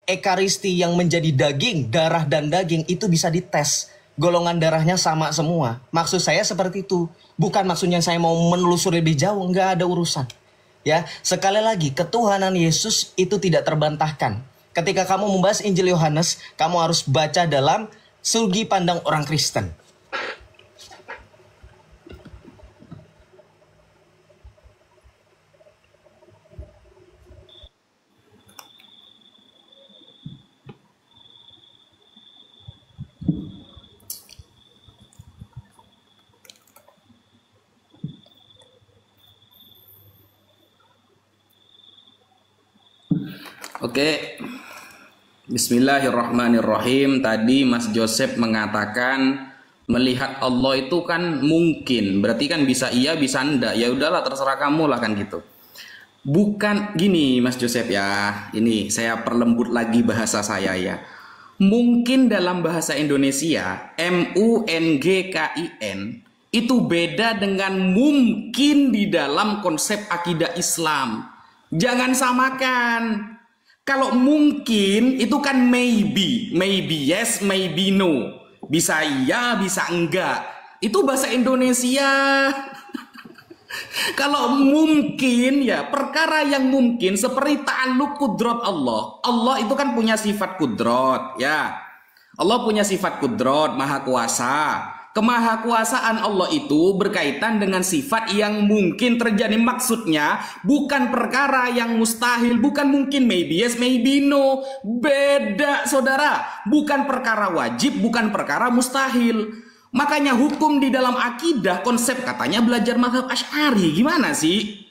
ekaristi yang menjadi daging, darah dan daging itu bisa dites. Golongan darahnya sama semua. Maksud saya seperti itu. Bukan maksudnya saya mau menelusuri lebih jauh, nggak ada urusan. Ya, sekali lagi ketuhanan Yesus itu tidak terbantahkan. Ketika kamu membahas Injil Yohanes, kamu harus baca dalam sudut pandang orang Kristen. Oke, Bismillahirrahmanirrahim. Tadi Mas Joseph mengatakan melihat Allah itu kan mungkin, berarti kan bisa iya bisa enggak. Ya udahlah terserah kamu lah kan gitu. Bukan gini Mas Joseph ya, ini saya perlembut lagi bahasa saya ya. Mungkin dalam bahasa Indonesia MUNGKIN itu beda dengan mungkin di dalam konsep akidah Islam. Jangan samakan. Kalau mungkin itu kan maybe yes, maybe no. Bisa iya, bisa enggak. Itu bahasa Indonesia. Kalau mungkin ya perkara yang mungkin seperti ta'alluq kudrat Allah. Allah itu kan punya sifat kudrat ya. Allah punya sifat kudrat, maha kuasa. Kemahakuasaan Allah itu berkaitan dengan sifat yang mungkin terjadi. Maksudnya bukan perkara yang mustahil, bukan mungkin maybe yes, maybe no. Beda saudara, bukan perkara wajib, bukan perkara mustahil. Makanya hukum di dalam akidah, konsep katanya belajar mazhab Asy'ari. Gimana sih?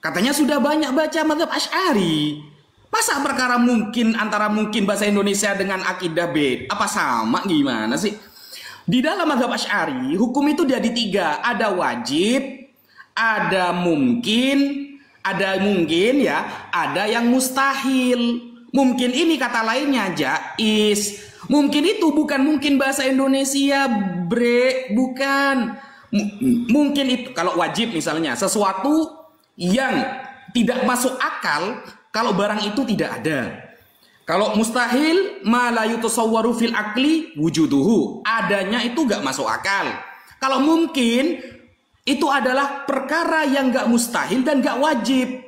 Katanya sudah banyak baca mazhab Asy'ari. Masa perkara mungkin antara mungkin bahasa Indonesia dengan akidah beda? Apa sama gimana sih? Di dalam mazhab Asy'ari, hukum itu jadi tiga. Ada wajib, ada mungkin ya, ada yang mustahil. Mungkin ini kata lainnya jaiz. Mungkin itu bukan mungkin bahasa Indonesia, bukan. Mungkin itu kalau wajib misalnya, sesuatu yang tidak masuk akal kalau barang itu tidak ada. Kalau mustahil, ma la yutasawwaru fil akli wujuduhu. Adanya itu gak masuk akal. Kalau mungkin, itu adalah perkara yang gak mustahil dan gak wajib.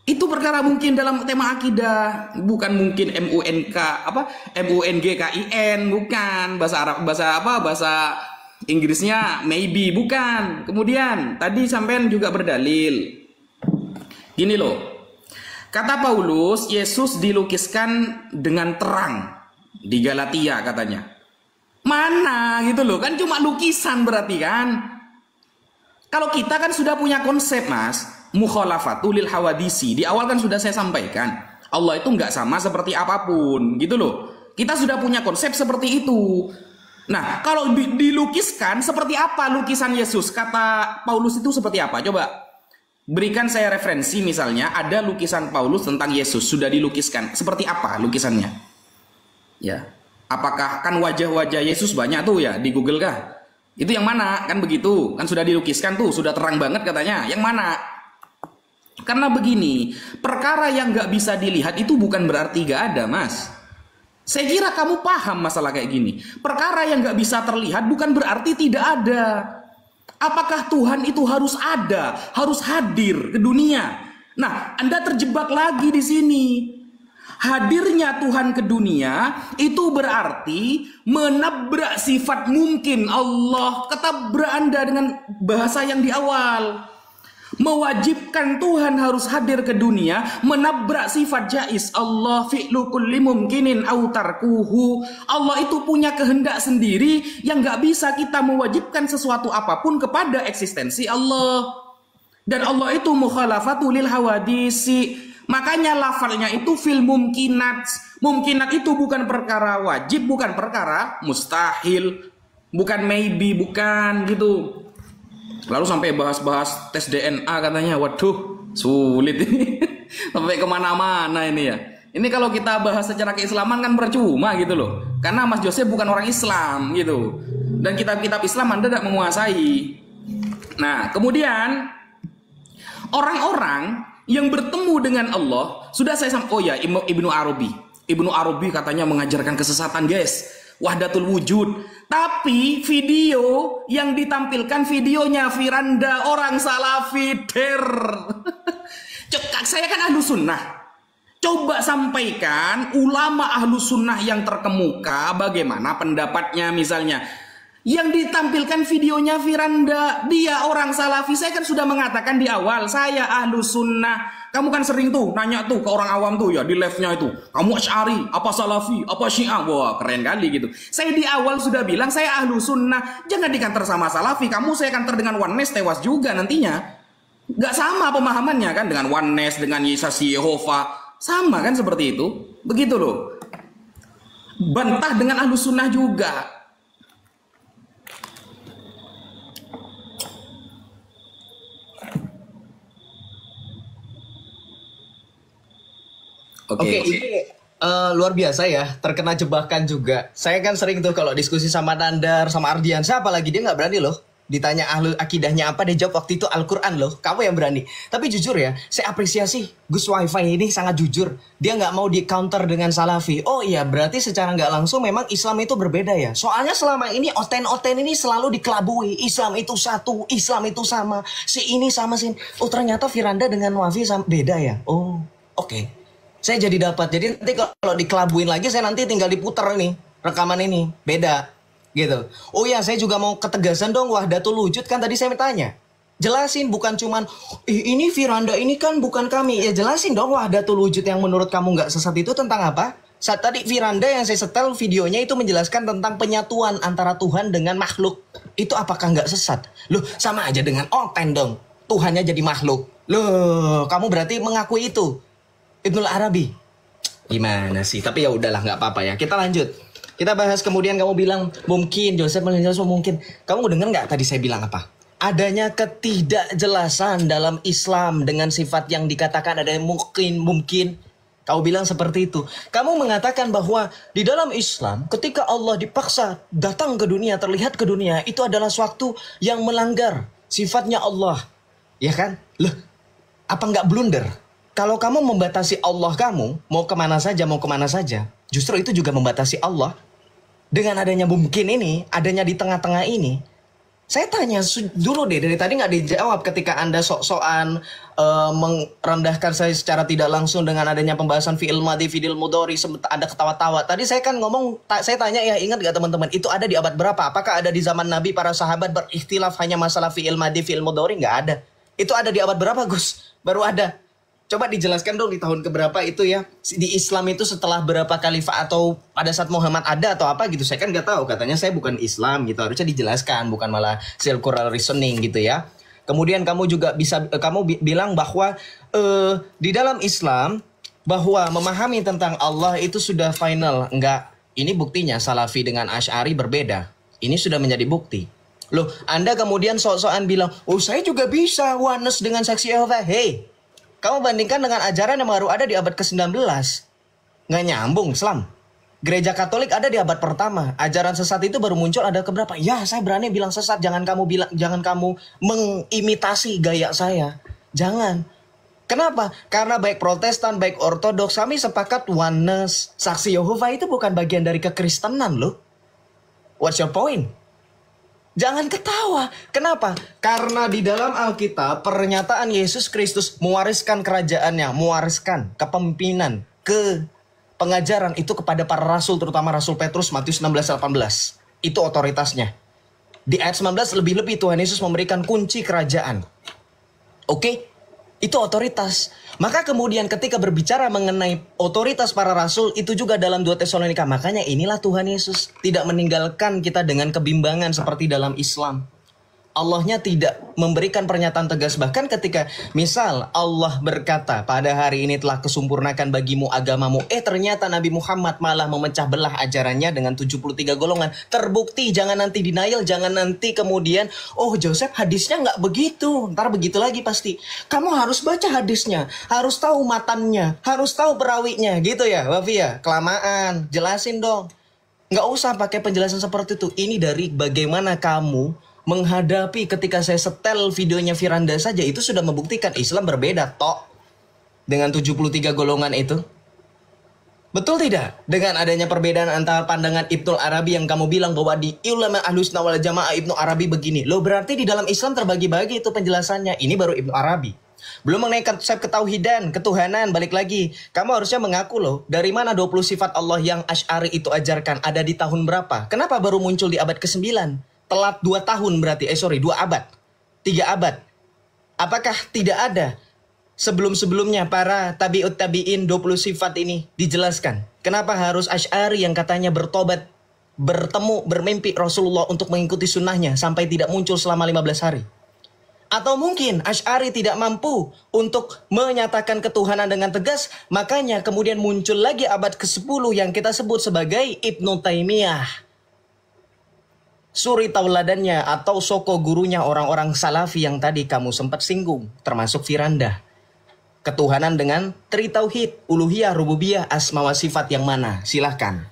Itu perkara mungkin dalam tema akidah. Bukan mungkin MUNGKIN, bukan. Bahasa Inggrisnya maybe, bukan. Kemudian, tadi sampean juga berdalil. Gini loh. Kata Paulus, Yesus dilukiskan dengan terang di Galatia katanya. Mana gitu loh, kan cuma lukisan berarti kan. Kalau kita kan sudah punya konsep Mas, mukhalafatul lil hawadisi. Di awal kan sudah saya sampaikan, Allah itu nggak sama seperti apapun gitu loh. Kita sudah punya konsep seperti itu. Nah, kalau dilukiskan seperti apa lukisan Yesus? Kata Paulus itu seperti apa? Coba berikan saya referensi, misalnya ada lukisan Paulus tentang Yesus sudah dilukiskan. Seperti apa lukisannya? Ya. Apakah kan wajah-wajah Yesus banyak tuh ya di Google kah? Itu yang mana? Kan begitu. Kan sudah dilukiskan tuh, sudah terang banget katanya. Yang mana? Karena begini, perkara yang nggak bisa dilihat itu bukan berarti nggak ada, Mas. Saya kira kamu paham masalah kayak gini. Perkara yang nggak bisa terlihat bukan berarti tidak ada. Apakah Tuhan itu harus ada, harus hadir ke dunia? Nah, Anda terjebak lagi di sini. Hadirnya Tuhan ke dunia itu berarti menabrak sifat mungkin Allah. Ketabrak Anda dengan bahasa yang di awal. Mewajibkan Tuhan harus hadir ke dunia, menabrak sifat jaiz. Allah fi'lu kulli mumkinin aw tarkuhu. Allah itu punya kehendak sendiri yang gak bisa kita mewajibkan sesuatu apapun kepada eksistensi Allah. Dan Allah itu mukhalafatul lil hawadisi. Makanya lafalnya itu fil mumkinat. Mumkinat itu bukan perkara wajib, bukan perkara mustahil, bukan maybe, bukan gitu. Lalu sampai bahas-bahas tes DNA katanya. Waduh, sulit ini. Sampai kemana-mana ini ya. Ini kalau kita bahas secara keislaman kan percuma gitu loh. Karena Mas Joseph bukan orang Islam gitu. Dan kitab-kitab Islam Anda tidak menguasai. Nah, kemudian orang-orang yang bertemu dengan Allah, sudah saya oh ya, Ibnu Arabi. Ibnu Arabi katanya mengajarkan kesesatan, guys. Wahdatul wujud. Tapi video yang ditampilkan videonya Firanda orang Salafi der. Saya kan ahlu sunnah. Coba sampaikan ulama ahlu sunnah yang terkemuka bagaimana pendapatnya misalnya. Yang ditampilkan videonya Firanda, dia orang Salafi. Saya kan sudah mengatakan di awal, saya ahlu sunnah. Kamu kan sering tuh nanya tuh ke orang awam tuh ya di live-nya itu. Kamu Asy'ari, apa Salafi, apa Syiah? Wah keren kali gitu. Saya di awal sudah bilang saya ahlu sunnah. Jangan dikanter sama Salafi. Kamu saya kanter dengan oneness tewas juga nantinya. Gak sama pemahamannya kan dengan oneness, dengan Yesus Yehova. Sama kan seperti itu. Begitu loh. Bantah dengan ahlu sunnah juga. Oke, ini luar biasa ya, terkena jebakan juga. Saya kan sering tuh kalau diskusi sama Nandar, sama Ardiansyah, apalagi dia nggak berani loh. Ditanya ahlu akidahnya apa, dia jawab waktu itu Al-Quran loh. Kamu yang berani. Tapi jujur ya, saya apresiasi Gus Wifi ini sangat jujur. Dia nggak mau di counter dengan Salafi. Oh iya, berarti secara nggak langsung memang Islam itu berbeda ya. Soalnya selama ini oten-oten ini selalu dikelabui. Islam itu satu, Islam itu sama. Si ini sama si ini. Oh ternyata Firanda dengan Wafi beda ya. Oh oke. Saya jadi dapat. Jadi nanti kalau dikelabuin lagi saya nanti tinggal diputar nih rekaman ini. Beda gitu. Oh ya, saya juga mau ketegasan dong Wahdatul Wujud kan tadi saya tanya. Jelasin bukan cuman ini Firanda ini kan bukan kami. Ya jelasin dong Wahdatul Wujud yang menurut kamu nggak sesat itu tentang apa? Saat tadi Firanda yang saya setel videonya itu menjelaskan tentang penyatuan antara Tuhan dengan makhluk. Itu apakah nggak sesat? Loh, sama aja dengan oten dong. Tuhannya jadi makhluk. Loh, kamu berarti mengakui itu. Ibnul Arabi. Gimana sih? Tapi ya udahlah, nggak apa-apa ya. Kita lanjut. Kita bahas kemudian kamu bilang mungkin Joseph menjelaskan mungkin. Kamu dengar nggak tadi saya bilang apa? Adanya ketidakjelasan dalam Islam dengan sifat yang dikatakan ada yang mungkin. Kamu bilang seperti itu. Kamu mengatakan bahwa di dalam Islam ketika Allah dipaksa datang ke dunia, terlihat ke dunia, itu adalah suatu yang melanggar sifatnya Allah. Ya kan? Loh, apa nggak blunder? Kalau kamu membatasi Allah kamu, mau kemana saja, justru itu juga membatasi Allah. Dengan adanya mungkin ini, adanya di tengah-tengah ini, saya tanya dulu deh, dari tadi nggak dijawab ketika Anda sok-sokan merendahkan saya secara tidak langsung dengan adanya pembahasan fi'il madhi, fi'il mudhari, ada ketawa-tawa. Tadi saya kan ngomong, saya tanya ya, ingat gak teman-teman, itu ada di abad berapa? Apakah ada di zaman Nabi para sahabat berikhtilaf hanya masalah fi'il madhi, fi'il mudhari? Nggak ada. Itu ada di abad berapa Gus? Baru ada. Coba dijelaskan dong di tahun keberapa itu ya. Di Islam itu setelah berapa khalifah atau pada saat Muhammad ada atau apa gitu. Saya kan nggak tahu. Katanya saya bukan Islam gitu. Harusnya dijelaskan. Bukan malah circular reasoning gitu ya. Kemudian kamu juga bisa, kamu bilang bahwa di dalam Islam bahwa memahami tentang Allah itu sudah final. Enggak. Ini buktinya Salafi dengan Asy'ari berbeda. Ini sudah menjadi bukti. Loh, Anda kemudian sok-sokan bilang, oh saya juga bisa oneness dengan saksi Yehova. Hey, kamu bandingkan dengan ajaran yang baru ada di abad ke-19. Nggak nyambung, Islam. Gereja Katolik ada di abad pertama. Ajaran sesat itu baru muncul ada keberapa? Ya, saya berani bilang sesat. Jangan kamu mengimitasi gaya saya. Jangan. Kenapa? Karena baik Protestan, baik Ortodoks, kami sepakat oneness. Saksi Yehova itu bukan bagian dari kekristenan loh. What's your point? Jangan ketawa. Kenapa? Karena di dalam Alkitab pernyataan Yesus Kristus mewariskan kerajaannya, mewariskan kepemimpinan, ke pengajaran itu kepada para rasul, terutama Rasul Petrus, Matius 16-18. Itu otoritasnya. Di ayat 19 lebih-lebih Tuhan Yesus memberikan kunci kerajaan. Oke? Itu otoritas. Maka kemudian ketika berbicara mengenai otoritas para rasul, itu juga dalam 2 Tesalonika. Makanya inilah Tuhan Yesus tidak meninggalkan kita dengan kebimbangan seperti dalam Islam. Allahnya tidak memberikan pernyataan tegas. Bahkan ketika misal Allah berkata, pada hari ini telah kesempurnakan bagimu agamamu. Ternyata Nabi Muhammad malah memecah belah ajarannya dengan 73 golongan. Terbukti, jangan nanti denial, jangan nanti kemudian, oh Joseph hadisnya nggak begitu. Ntar begitu lagi pasti. Kamu harus baca hadisnya, harus tahu matannya, harus tahu perawinya. Gitu ya, Wafi ya? Kelamaan, jelasin dong. Nggak usah pakai penjelasan seperti itu. Ini dari bagaimana kamu menghadapi ketika saya setel videonya Firanda saja itu sudah membuktikan Islam berbeda tok dengan 73 golongan itu. Betul tidak? Dengan adanya perbedaan antara pandangan Ibnu Arabi yang kamu bilang bahwa di ulama Ahlus Sunnah wal Jamaah Ibnu Arabi begini. Loh berarti di dalam Islam terbagi-bagi itu penjelasannya. Ini baru Ibnu Arabi. Belum mengenai konsep ketauhidan, ketuhanan, balik lagi. Kamu harusnya mengaku loh, dari mana 20 sifat Allah yang Asy'ari itu ajarkan ada di tahun berapa? Kenapa baru muncul di abad ke-9? Telat 2 tahun berarti, 2 abad. 3 abad. Apakah tidak ada sebelum-sebelumnya para tabi'ut tabi'in 20 sifat ini dijelaskan? Kenapa harus Asy'ari yang katanya bertobat, bertemu, bermimpi Rasulullah untuk mengikuti sunnahnya sampai tidak muncul selama 15 hari? Atau mungkin Asy'ari tidak mampu untuk menyatakan ketuhanan dengan tegas, makanya kemudian muncul lagi abad ke-10 yang kita sebut sebagai Ibnu Taimiyah. Suri tauladannya atau soko gurunya orang-orang salafi yang tadi kamu sempat singgung, termasuk Firanda. Ketuhanan dengan tri tauhid, uluhiyah, rububiyah, asma wa sifat yang mana? Silahkan.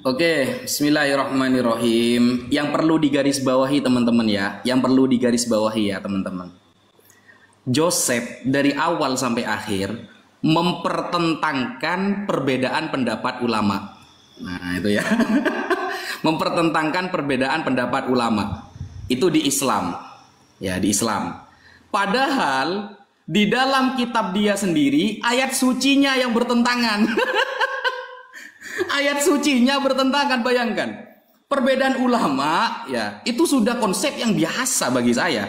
Oke, bismillahirrahmanirrahim. Yang perlu digarisbawahi teman-teman ya, teman-teman. Joseph dari awal sampai akhir mempertentangkan perbedaan pendapat ulama. Nah, itu ya. Mempertentangkan perbedaan pendapat ulama. Itu di Islam. Ya, di Islam. Padahal di dalam kitab dia sendiri ayat sucinya yang bertentangan. Ayat sucinya bertentangan, bayangkan. Perbedaan ulama ya, itu sudah konsep yang biasa bagi saya.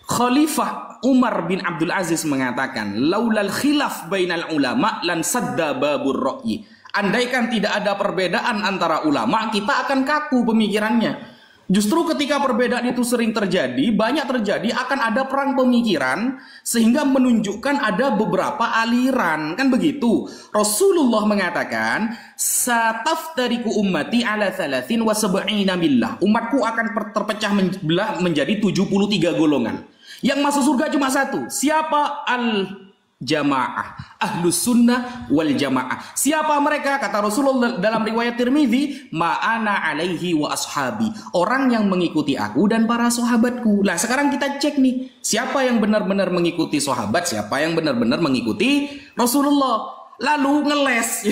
Khalifah Umar bin Abdul Aziz mengatakan, "Laulal khilaf bainal ulama lan sadda babur ra'yi." Andaikan tidak ada perbedaan antara ulama, kita akan kaku pemikirannya. Justru ketika perbedaan itu sering terjadi, banyak terjadi, akan ada perang pemikiran sehingga menunjukkan ada beberapa aliran, kan begitu. Rasulullah mengatakan, "Sataftariku ummati ala 73 millah." Umatku akan terpecah belah menjadi 73 golongan. Yang masuk surga cuma satu. Siapa? Al-jamaah, ahlus sunnah wal jamaah. Siapa mereka? Kata Rasulullah dalam riwayat Tirmidzi, ma'ana alaihi wa ashabi, orang yang mengikuti aku dan para sahabatku. Nah sekarang kita cek nih, siapa yang benar-benar mengikuti sahabat, siapa yang benar-benar mengikuti Rasulullah. Lalu ngeles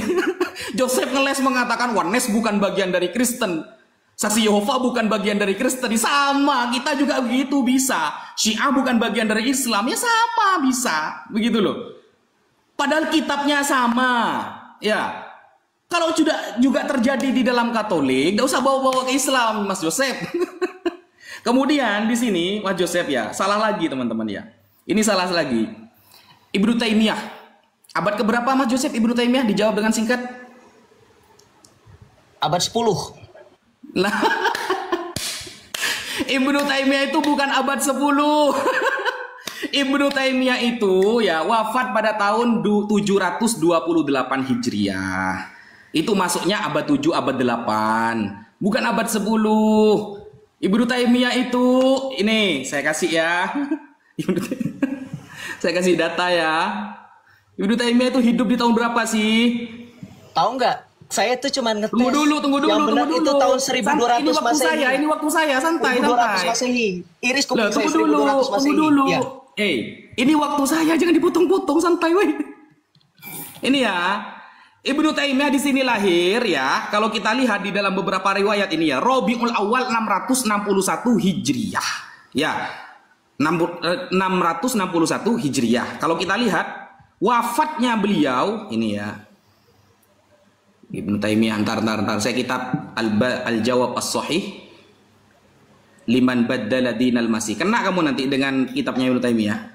Joseph ngeles mengatakan oneness bukan bagian dari Kristen, Saksi Yehova bukan bagian dari Kristen. Sama, kita juga begitu bisa. Syiah bukan bagian dari Islam, ya sama bisa. Begitu loh. Padahal kitabnya sama. Ya. Kalau juga terjadi di dalam Katolik, gak usah bawa-bawa ke Islam, Mas Joseph. Kemudian di sini, Mas Joseph ya, salah lagi teman-teman ya. Ini salah lagi. Ibnu Taimiyah. Abad keberapa Mas Joseph Ibnu Taimiyah? Dijawab dengan singkat. Abad 10. Nah, Ibnu Taimiyah itu bukan abad 10. Ibnu Taimiyah itu ya wafat pada tahun 728 Hijriah. Itu masuknya abad 7, abad 8. Bukan abad 10. Ibnu Taimiyah itu, ini saya kasih ya. Saya kasih data ya. Ibnu Taimiyah itu hidup di tahun berapa sih? Tahu nggak? Saya tuh cuma ngetes. Tunggu dulu. Yang benar itu tahun 1200 Masehi. Ini waktu saya, santai. 1200 Masehi. Iris kuping saya 1200 Masehi. Tunggu dulu. Ya. Ini waktu saya, jangan dipotong-potong, santai weh. Ini ya. Ibnu Taimiyah di sini lahir ya. Kalau kita lihat di dalam beberapa riwayat ini ya, Rabiul Awal 661 Hijriah. Ya. 661 Hijriah. Kalau kita lihat wafatnya beliau ini ya. Ibnu Taimiyah, ntar. Saya kitab Al-Jawab As-Sahih liman baddala dinal masih. Kena kamu nanti dengan kitabnya Ibnu Taimiyah.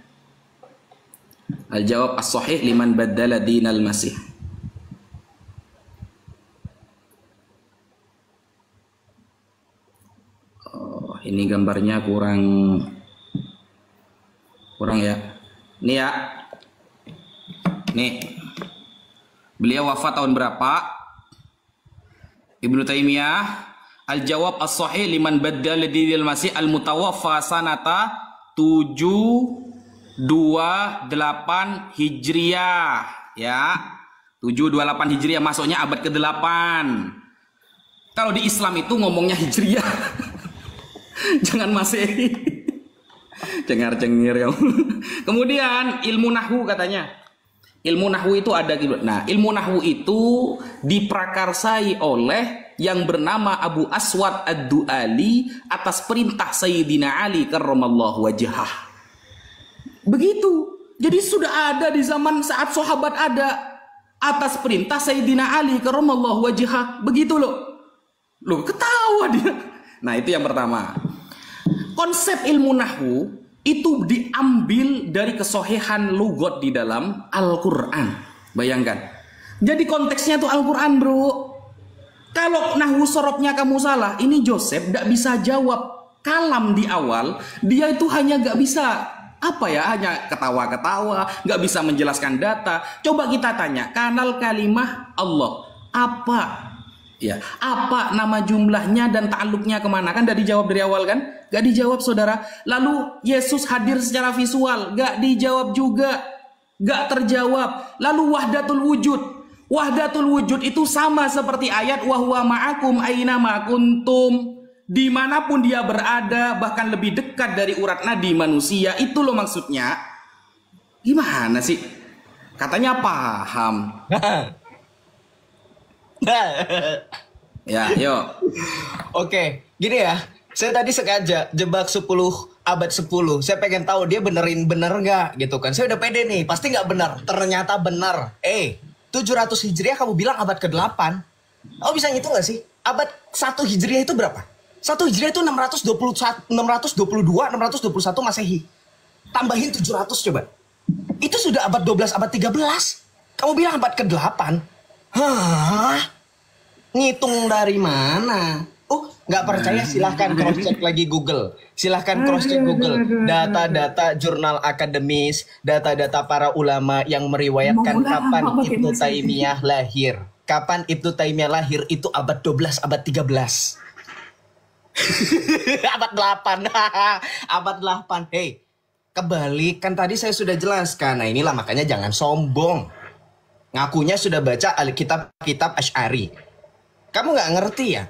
Al-Jawab As-Sahih liman baddala dinal masih. Oh, ini gambarnya kurang ya. Ini ya. Nih. Beliau wafat tahun berapa? Ibnu Taimiyah, Al-Jawab As-Sahih liman baddala dinal masih al-mutawaffa sanata 728 Hijriah ya. 728 Hijriah, masuknya abad ke-8. Kalau di Islam itu ngomongnya Hijriah. Jangan Masehi. Cengar-cengir ya. Kemudian ilmu nahwu katanya. Ilmu nahwu itu ada gitu. Nah, ilmu nahwu itu diprakarsai oleh yang bernama Abu Aswad Ad-Du'ali atas perintah Sayyidina Ali karramallahu wajhah. Begitu. Jadi sudah ada di zaman saat sahabat ada, atas perintah Sayyidina Ali karramallahu wajhah. Begitu loh. Loh, ketawa dia. Nah, itu yang pertama. Konsep ilmu nahwu itu diambil dari kesohihan lugot di dalam Al-Quran. Bayangkan. Jadi konteksnya tuh Al-Quran, bro. Kalau nahwu sorobnya kamu salah, ini Joseph gak bisa jawab kalam di awal. Dia itu hanya gak bisa, hanya ketawa-ketawa, gak bisa menjelaskan data. Coba kita tanya, kanal kalimah Allah. Apa nama jumlahnya dan ta'alluqnya kemana? Kan gak dijawab dari awal kan? Gak dijawab saudara. Lalu Yesus hadir secara visual, gak dijawab juga, gak terjawab. Lalu wahdatul wujud. Wahdatul wujud itu sama seperti ayat wa huwa ma'akum aina ma kuntum. Dimanapun dia berada, bahkan lebih dekat dari urat nadi manusia. Itu loh maksudnya. Gimana sih? Katanya paham. Ya, yuk. Oke, gini ya. Saya tadi sengaja jebak 10 abad 10. Saya pengen tahu dia bener nggak gitu kan. Saya udah pede nih, pasti nggak benar. Ternyata benar. 700 Hijriah kamu bilang abad ke-8. Kamu bisa ngitung nggak sih? Abad 1 Hijriah itu berapa? 1 Hijriah itu 622, 621 Masehi. Tambahin 700 coba. Itu sudah abad 12, abad 13. Kamu bilang abad ke-8. Hah? Ngitung dari mana? Nggak percaya silahkan cross check lagi Google. Silahkan cross check Google. Data-data jurnal akademis, data-data para ulama yang meriwayatkan kapan Ibnu Taimiyah lahir. Kapan Ibnu Taimiyah lahir itu abad 12, abad 13. Abad 8. Abad 8. Hei, kebalik kan tadi saya sudah jelaskan. Nah inilah makanya jangan sombong. Ngakunya sudah baca kitab Asy'ari. Kamu nggak ngerti ya?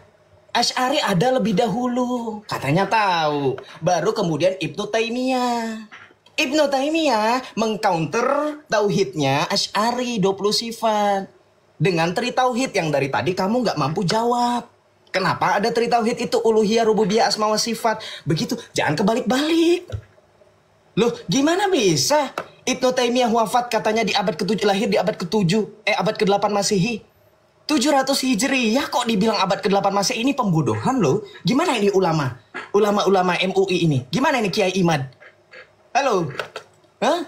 Asy'ari ada lebih dahulu. Katanya tahu. Baru kemudian Ibnu Taimiyah. Ibnu Taimiyah mengcounter tauhidnya Asy'ari 20 sifat. Dengan tri tauhid yang dari tadi kamu nggak mampu jawab. Kenapa ada tri tauhid itu? Uluhiyah, rububiyah, asma wa sifat. Begitu. Jangan kebalik-balik. Loh, gimana bisa? Ibnu Taimiyah wafat katanya di abad ke-7, lahir di abad ke-7, abad ke-8 Masehi. 700 Hijriah kok dibilang abad ke-8 Masehi, ini pembodohan loh. Gimana ini ulama? Ulama-ulama MUI ini. Gimana ini Kiai Imad? Halo? Hah?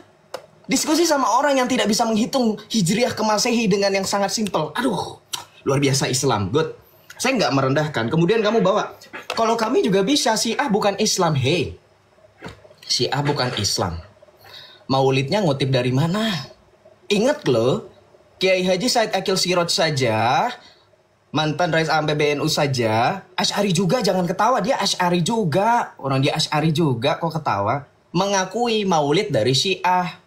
Diskusi sama orang yang tidak bisa menghitung Hijriah ke Masehi dengan yang sangat simpel. Aduh, luar biasa Islam. Good. Saya nggak merendahkan. Kemudian kamu bawa, kalau kami juga bisa, Syiah bukan Islam. Hei, Syiah bukan Islam. Maulidnya ngutip dari mana? Ingat loh, Kiai Haji Said Akil Siroj saja, mantan Rais Am PBNU saja, Asy'ari juga, jangan ketawa, dia Asy'ari juga. Orang dia Asy'ari juga, kok ketawa? Mengakui maulid dari Syiah.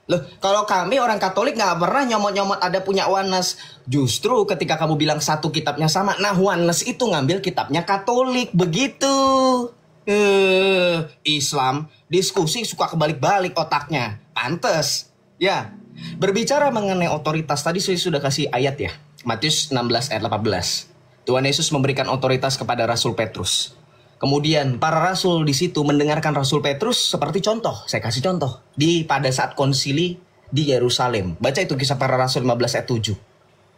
Loh, kalau kami orang Katolik nggak pernah nyomot-nyomot ada punya Wanes. Justru ketika kamu bilang satu kitabnya sama, nah Wanes itu ngambil kitabnya Katolik, begitu. Islam diskusi suka kebalik-balik otaknya. Pantes. Ya, berbicara mengenai otoritas, tadi saya sudah kasih ayat ya. Matius 16 ayat 18. Tuhan Yesus memberikan otoritas kepada Rasul Petrus. Kemudian para rasul di situ mendengarkan Rasul Petrus seperti contoh. Saya kasih contoh. Pada saat konsili di Yerusalem. Baca itu Kisah Para Rasul 15 ayat 7.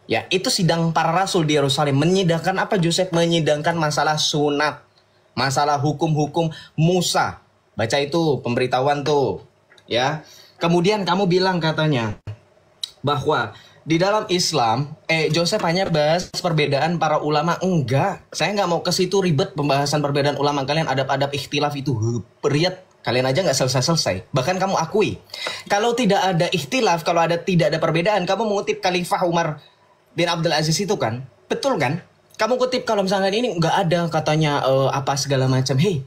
Ya, itu sidang para rasul di Yerusalem. Menyidangkan apa Joseph? Menyidangkan masalah sunat. Masalah hukum-hukum Musa. Baca itu pemberitahuan tuh. Ya. Kemudian kamu bilang katanya bahwa di dalam Islam, Joseph hanya bahas perbedaan para ulama. Enggak, saya nggak mau ke situ, ribet pembahasan perbedaan ulama. Kalian adab-adab ikhtilaf itu periat. Kalian aja nggak selesai-selesai. Bahkan kamu akui, kalau tidak ada ikhtilaf, kalau tidak ada perbedaan, kamu mengutip Khalifah Umar bin Abdul Aziz itu kan? Betul kan? Kamu kutip kalau misalnya ini nggak ada katanya apa segala macam. Hei,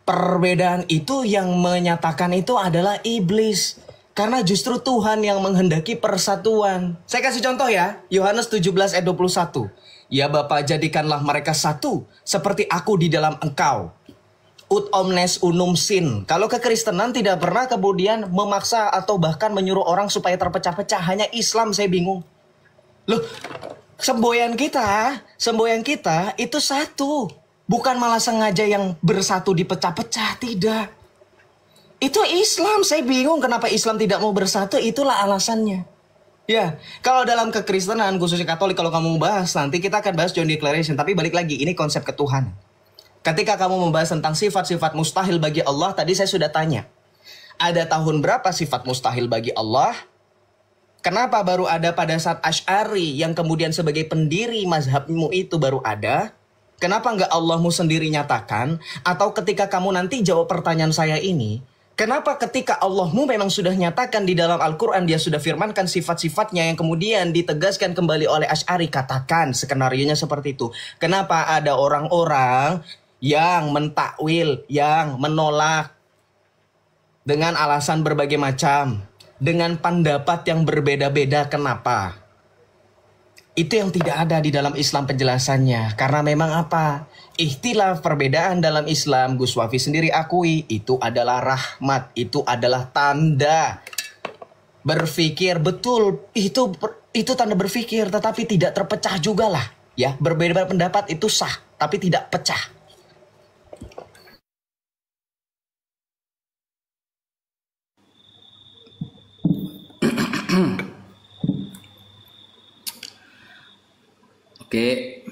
perbedaan itu yang menyatakan itu adalah iblis. Karena justru Tuhan yang menghendaki persatuan. Saya kasih contoh ya, Yohanes 17 ayat 21. Ya Bapa, jadikanlah mereka satu, seperti aku di dalam engkau. Ut omnes unum sin. Kalau kekristenan tidak pernah kemudian memaksa atau bahkan menyuruh orang supaya terpecah-pecah. Hanya Islam saya bingung. Loh, semboyan kita itu satu. Bukan malah sengaja yang bersatu dipecah-pecah, tidak. Itu Islam, saya bingung kenapa Islam tidak mau bersatu, itulah alasannya. Ya, kalau dalam kekristenan, khususnya Katolik, kalau kamu bahas, nanti kita akan bahas John Declaration. Tapi balik lagi, ini konsep ketuhanan. Ketika kamu membahas tentang sifat-sifat mustahil bagi Allah, tadi saya sudah tanya. Ada tahun berapa sifat mustahil bagi Allah? Kenapa baru ada pada saat Asy'ari yang kemudian sebagai pendiri mazhabmu itu baru ada? Kenapa nggak Allahmu sendiri nyatakan? Atau ketika kamu nanti jawab pertanyaan saya ini, kenapa ketika Allahmu memang sudah nyatakan di dalam Al-Quran, dia sudah firmankan sifat-sifatnya yang kemudian ditegaskan kembali oleh Asy'ari, katakan skenarionya seperti itu. Kenapa ada orang-orang yang mentakwil, yang menolak dengan alasan berbagai macam, dengan pendapat yang berbeda-beda, kenapa? Itu yang tidak ada di dalam Islam penjelasannya. Karena memang apa? Ikhtilaf perbedaan dalam Islam, Gus Wafi sendiri akui, itu adalah rahmat, itu adalah tanda berpikir. Betul, itu tanda berpikir, tetapi tidak terpecah juga lah. Ya, berbeda pendapat itu sah, tapi tidak pecah. Oke.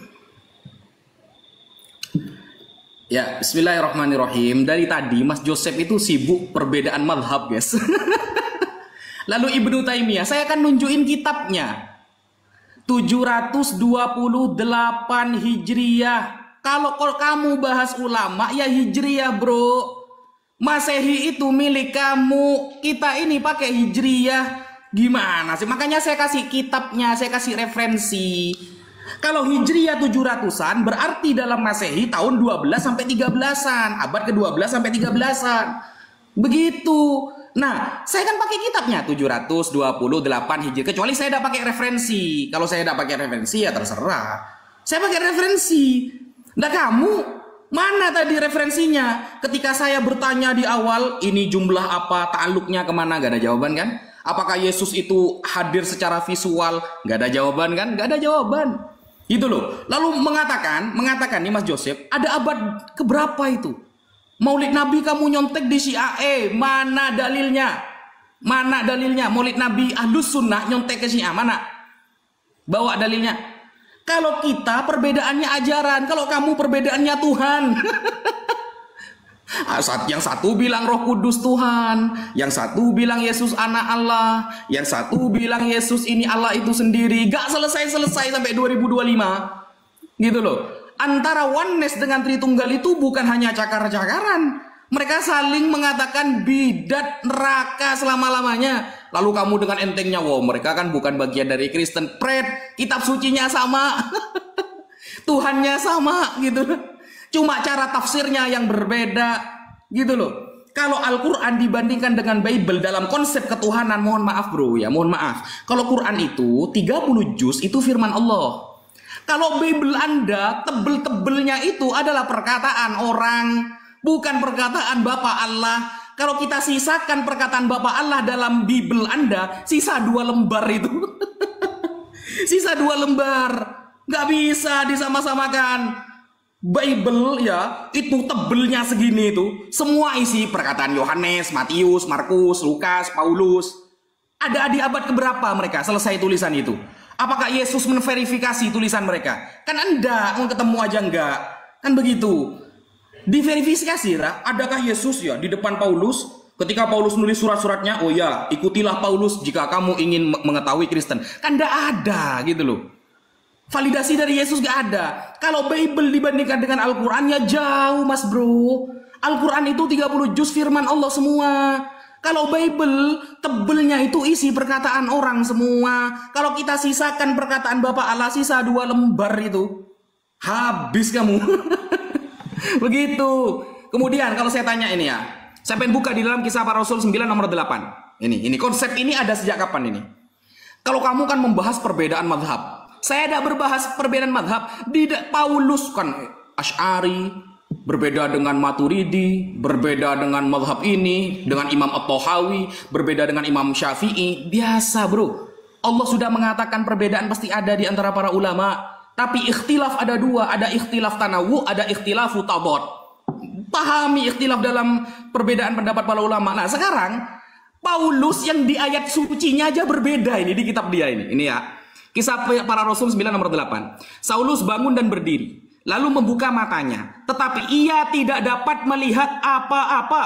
Ya, bismillahirrahmanirrahim. Dari tadi Mas Joseph itu sibuk perbedaan mazhab, guys. Lalu Ibnu Taimiyah, saya akan nunjukin kitabnya. 728 Hijriyah. Kalau kamu bahas ulama, ya Hijriyah, bro. Masehi itu milik kamu. Kita ini pakai Hijriyah. Gimana sih? Makanya saya kasih kitabnya, saya kasih referensi. Kalau Hijriyah 700-an berarti dalam Masehi tahun 12 sampai 13-an, abad ke-12 sampai 13-an. Begitu. Nah, saya kan pakai kitabnya 728 Hijriah, kecuali saya tidak pakai referensi. Kalau saya tidak pakai referensi ya terserah. Saya pakai referensi. Nah, kamu mana tadi referensinya? Ketika saya bertanya di awal, ini jumlah apa, ta'aluknya kemana, gak ada jawaban kan? Apakah Yesus itu hadir secara visual? Gak ada jawaban kan? Gak ada jawaban. Gitu loh. Lalu mengatakan nih Mas Joseph, ada abad keberapa itu? Maulid Nabi kamu nyontek di Syiah. Mana dalilnya? Mana dalilnya? Maulid Nabi Ahlus Sunnah nyontek ke Syiah. Mana? Bawa dalilnya. Kalau kita perbedaannya ajaran, kalau kamu perbedaannya Tuhan. Yang satu bilang Roh Kudus Tuhan, yang satu bilang Yesus anak Allah, yang satu bilang Yesus ini Allah itu sendiri. Gak selesai-selesai sampai 2025. Gitu loh. Antara oneness dengan Tritunggal itu bukan hanya cakar-cakaran. Mereka saling mengatakan bidat neraka selama-lamanya. Lalu kamu dengan entengnya, wow, mereka kan bukan bagian dari Kristen. Pret, kitab sucinya sama. Tuhannya sama gitu loh. Cuma cara tafsirnya yang berbeda gitu loh. Kalau Al-Quran dibandingkan dengan Bible dalam konsep ketuhanan, mohon maaf bro ya, mohon maaf. Kalau Quran itu 30 juz itu firman Allah. Kalau Bible Anda tebel-tebelnya itu adalah perkataan orang, bukan perkataan Bapa Allah. Kalau kita sisakan perkataan Bapa Allah dalam Bible Anda, sisa 2 lembar itu. Sisa 2 lembar. Gak bisa disama-samakan. Bible ya, itu tebelnya segini itu. Semua isi perkataan Yohanes, Matius, Markus, Lukas, Paulus. Ada di abad keberapa mereka selesai tulisan itu? Apakah Yesus menverifikasi tulisan mereka? Kan enggak, mau ketemu aja enggak. Kan begitu. Diverifikasi lah, adakah Yesus ya di depan Paulus? Ketika Paulus nulis surat-suratnya, oh ya, ikutilah Paulus jika kamu ingin mengetahui Kristen. Kan enggak ada gitu loh. Validasi dari Yesus gak ada. Kalau Bible dibandingkan dengan Al-Quran ya jauh mas bro. Al-Quran itu 30 juz firman Allah semua. Kalau Bible tebelnya itu isi perkataan orang semua. Kalau kita sisakan perkataan Bapak Allah, sisa 2 lembar itu, habis kamu. Begitu. Kemudian kalau saya tanya ini ya, saya pengen buka di dalam Kisah Para Rasul 9 nomor 8. Ini konsep ini ada sejak kapan ini? Kalau kamu kan membahas perbedaan madhab, saya tidak berbahas perbedaan madhab. Paulus kan Asy'ari, berbeda dengan Maturidi, berbeda dengan madhab ini, dengan Imam At-Tahawi, berbeda dengan Imam Syafi'i. Biasa bro. Allah sudah mengatakan perbedaan pasti ada di antara para ulama. Tapi ikhtilaf ada dua, ada ikhtilaf tanawu, ada ikhtilafu tabot. Pahami ikhtilaf dalam perbedaan pendapat para ulama. Nah sekarang Paulus yang di ayat sucinya aja berbeda ini di kitab dia ini. Ini ya. Kisah para Rasul 9 nomor 8. Saulus bangun dan berdiri, lalu membuka matanya, tetapi ia tidak dapat melihat apa-apa.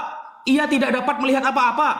Ia tidak dapat melihat apa-apa.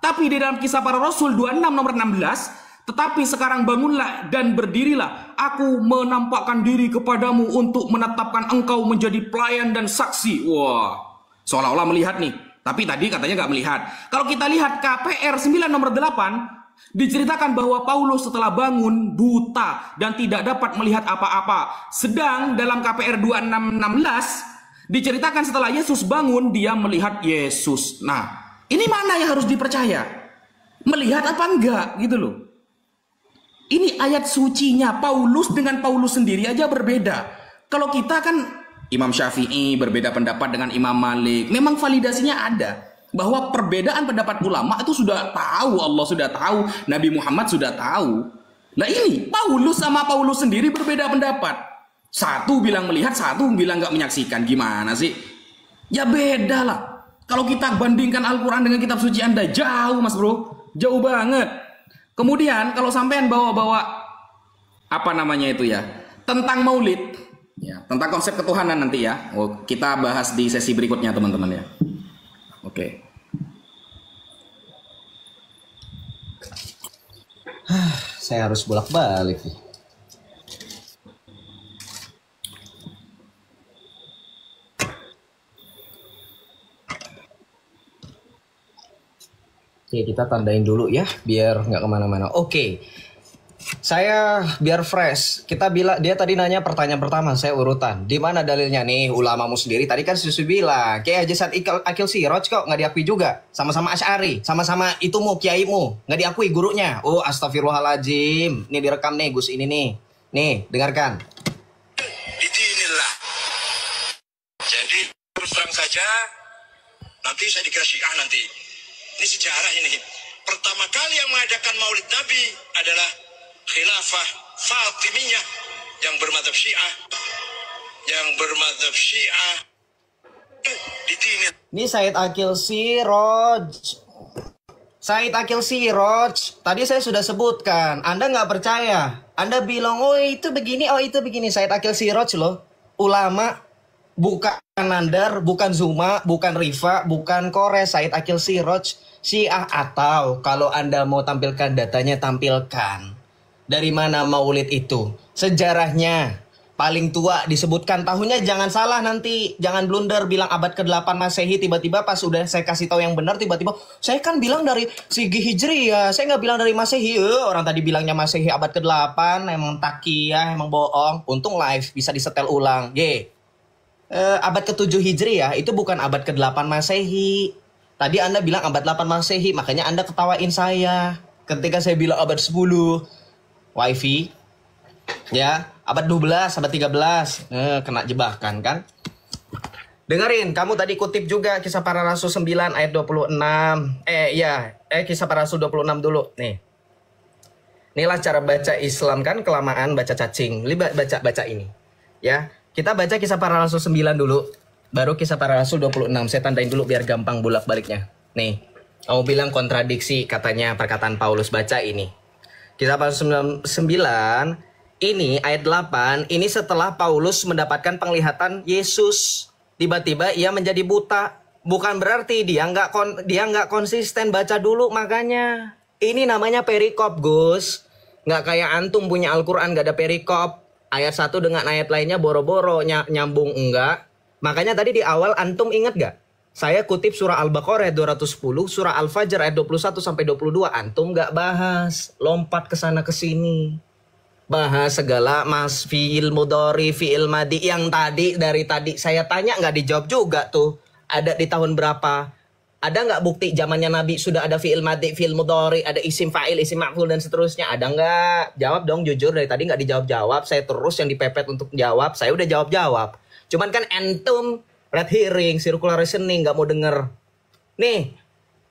Tapi di dalam kisah para Rasul 26 nomor 16, tetapi sekarang bangunlah dan berdirilah. Aku menampakkan diri kepadamu untuk menetapkan engkau menjadi pelayan dan saksi. Wah, seolah-olah melihat nih. Tapi tadi katanya nggak melihat. Kalau kita lihat KPR 9 nomor 8, diceritakan bahwa Paulus setelah bangun buta dan tidak dapat melihat apa-apa. Sedang dalam KPR 26:16 diceritakan setelah Yesus bangun dia melihat Yesus. Nah, ini mana yang harus dipercaya? Melihat apa enggak gitu loh. Ini ayat sucinya Paulus dengan Paulus sendiri aja berbeda. Kalau kita kan Imam Syafi'i berbeda pendapat dengan Imam Malik. Memang validasinya ada. Bahwa perbedaan pendapat ulama itu sudah tahu, Allah sudah tahu, Nabi Muhammad sudah tahu. Nah ini Paulus sama Paulus sendiri berbeda pendapat. Satu bilang melihat, satu bilang nggak menyaksikan. Gimana sih? Ya beda lah. Kalau kita bandingkan Al-Quran dengan kitab suci Anda, jauh mas bro, jauh banget. Kemudian kalau sampean bawa-bawa apa namanya itu ya, tentang maulid, ya, tentang konsep ketuhanan nanti ya. Oh, kita bahas di sesi berikutnya teman-teman ya. Oke. Saya harus bolak-balik nih. Oke, kita tandain dulu ya, biar nggak kemana-mana. Oke. Saya biar fresh. Kita bilang dia tadi nanya pertanyaan pertama, saya urutan. Di mana dalilnya nih ulamamu sendiri? Tadi kan susu bilang, Kiai Haji Sa'ad Akil Siraj kok nggak diakui juga. Sama-sama Asy'ari, sama-sama itumu kiaimu, nggak diakui gurunya. Oh, astagfirullahaladzim. Ini direkam nih Gus ini nih. Nih, dengarkan. Idinilah. Jadi terus terang saja, nanti saya dikira Syiah nanti. Ini sejarah ini. Pertama kali yang mengadakan Maulid Nabi adalah Khilafah Fatimiyah yang bermadzhab Syiah, di sini. Ini Said Akil Siraj. Said Akil Siraj. Tadi saya sudah sebutkan. Anda nggak percaya. Anda bilang, oh itu begini, oh itu begini. Said Akil Siraj loh. Ulama. Bukan Nandar, bukan Zuma, bukan Rifa, bukan Kores. Said Akil Siraj. Syiah atau kalau Anda mau tampilkan datanya, tampilkan. Dari mana maulid itu? Sejarahnya paling tua disebutkan tahunnya, jangan salah nanti, jangan blunder bilang abad ke-8 Masehi, tiba-tiba pas udah saya kasih tahu yang benar tiba-tiba saya kan bilang dari segi Hijriyah, saya nggak bilang dari Masehi. Orang tadi bilangnya Masehi abad ke-8, emang takiyah, emang bohong. Untung live bisa disetel ulang. Abad ke-7 Hijriyah itu bukan abad ke-8 Masehi. Tadi Anda bilang abad 8 Masehi, makanya Anda ketawain saya ketika saya bilang abad 10. Wifi ya, abad 12, abad 13 kena jebakan kan. Dengerin, kamu tadi kutip juga Kisah Para Rasul 9 ayat 26. Kisah Para Rasul 26 dulu nih. Inilah cara baca Islam kan, kelamaan baca cacing. Baca ini ya. Kita baca Kisah Para Rasul 9 dulu, baru Kisah Para Rasul 26. Saya tandain dulu biar gampang bolak-baliknya. Nih, kamu bilang kontradiksi katanya perkataan Paulus, baca ini. Kisah Para Rasul 9 ini ayat 8, ini setelah Paulus mendapatkan penglihatan Yesus. Tiba-tiba ia menjadi buta. Bukan berarti dia nggak konsisten baca dulu, makanya. Ini namanya perikop, Gus. Nggak kayak antum punya Al-Quran nggak ada perikop. Ayat satu dengan ayat lainnya boro-boro nyambung, enggak. Makanya tadi di awal antum ingat gak? Saya kutip surah Al-Baqarah ayat 210, surah Al-Fajr ayat 21 sampai 22. Antum gak bahas, lompat ke sana ke sini. Bahas segala mas fi'il mudhari, fi'il madi yang tadi dari tadi saya tanya nggak dijawab juga tuh. Ada di tahun berapa? Ada nggak bukti zamannya Nabi sudah ada fi'il madhi, fi'il mudhari, ada isim fa'il, isim maf'ul dan seterusnya? Ada nggak? Jawab dong jujur, dari tadi nggak dijawab-jawab. Saya terus yang dipepet untuk jawab. Saya udah jawab-jawab. Cuman kan entum red hearing, circular reasoning, nggak mau denger. Nih,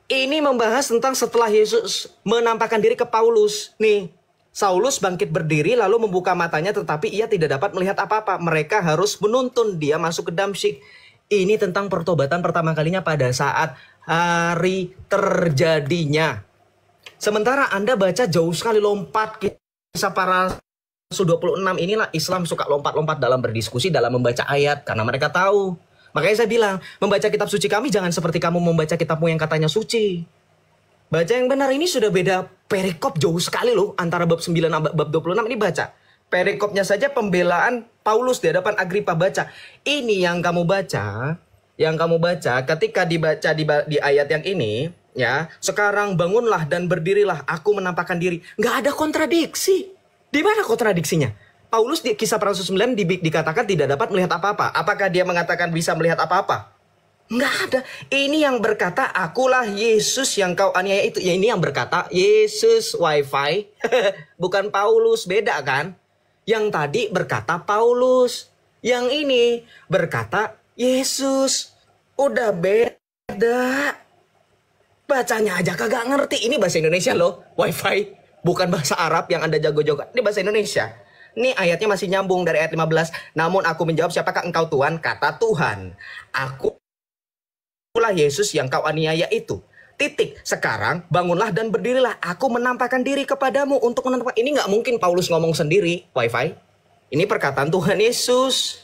ini membahas tentang setelah Yesus menampakkan diri ke Paulus. Nih, Saulus bangkit berdiri lalu membuka matanya tetapi ia tidak dapat melihat apa-apa. Mereka harus menuntun dia masuk ke Damsyik. Ini tentang pertobatan pertama kalinya pada saat hari terjadinya. Sementara Anda baca jauh sekali lompat kisah para Rasul 26. Inilah Islam suka lompat-lompat dalam berdiskusi, dalam membaca ayat. Karena mereka tahu. Makanya saya bilang, membaca kitab suci kami jangan seperti kamu membaca kitabmu yang katanya suci. Baca yang benar, ini sudah beda perikop jauh sekali loh. Antara bab 9 dan bab 26 ini baca. Perikopnya saja pembelaan Paulus di hadapan Agripa, baca. Ini yang kamu baca. Yang kamu baca ketika dibaca di ayat yang ini, ya, sekarang bangunlah dan berdirilah, aku menampakkan diri. Nggak ada kontradiksi. Di mana kontradiksinya? Paulus di kisah para Rasul 9 dikatakan tidak dapat melihat apa-apa. Apakah dia mengatakan bisa melihat apa-apa? Nggak ada. Ini yang berkata, akulah Yesus yang kau aniaya itu. Ya, ini yang berkata Yesus wifi. Bukan Paulus, beda kan? Yang tadi berkata Paulus. Yang ini berkata Yesus. Udah beda. Bacanya aja kagak ngerti. Ini bahasa Indonesia loh. Wifi. Bukan bahasa Arab yang Anda jago-jago. Ini bahasa Indonesia. Ini ayatnya masih nyambung dari ayat 15. Namun aku menjawab, siapakah engkau Tuhan? Kata Tuhan. Akulah Yesus yang kau aniaya itu. Titik. Sekarang bangunlah dan berdirilah. Aku menampakkan diri kepadamu untuk menampakkan. Ini nggak mungkin Paulus ngomong sendiri. Wifi. Ini perkataan Tuhan Yesus.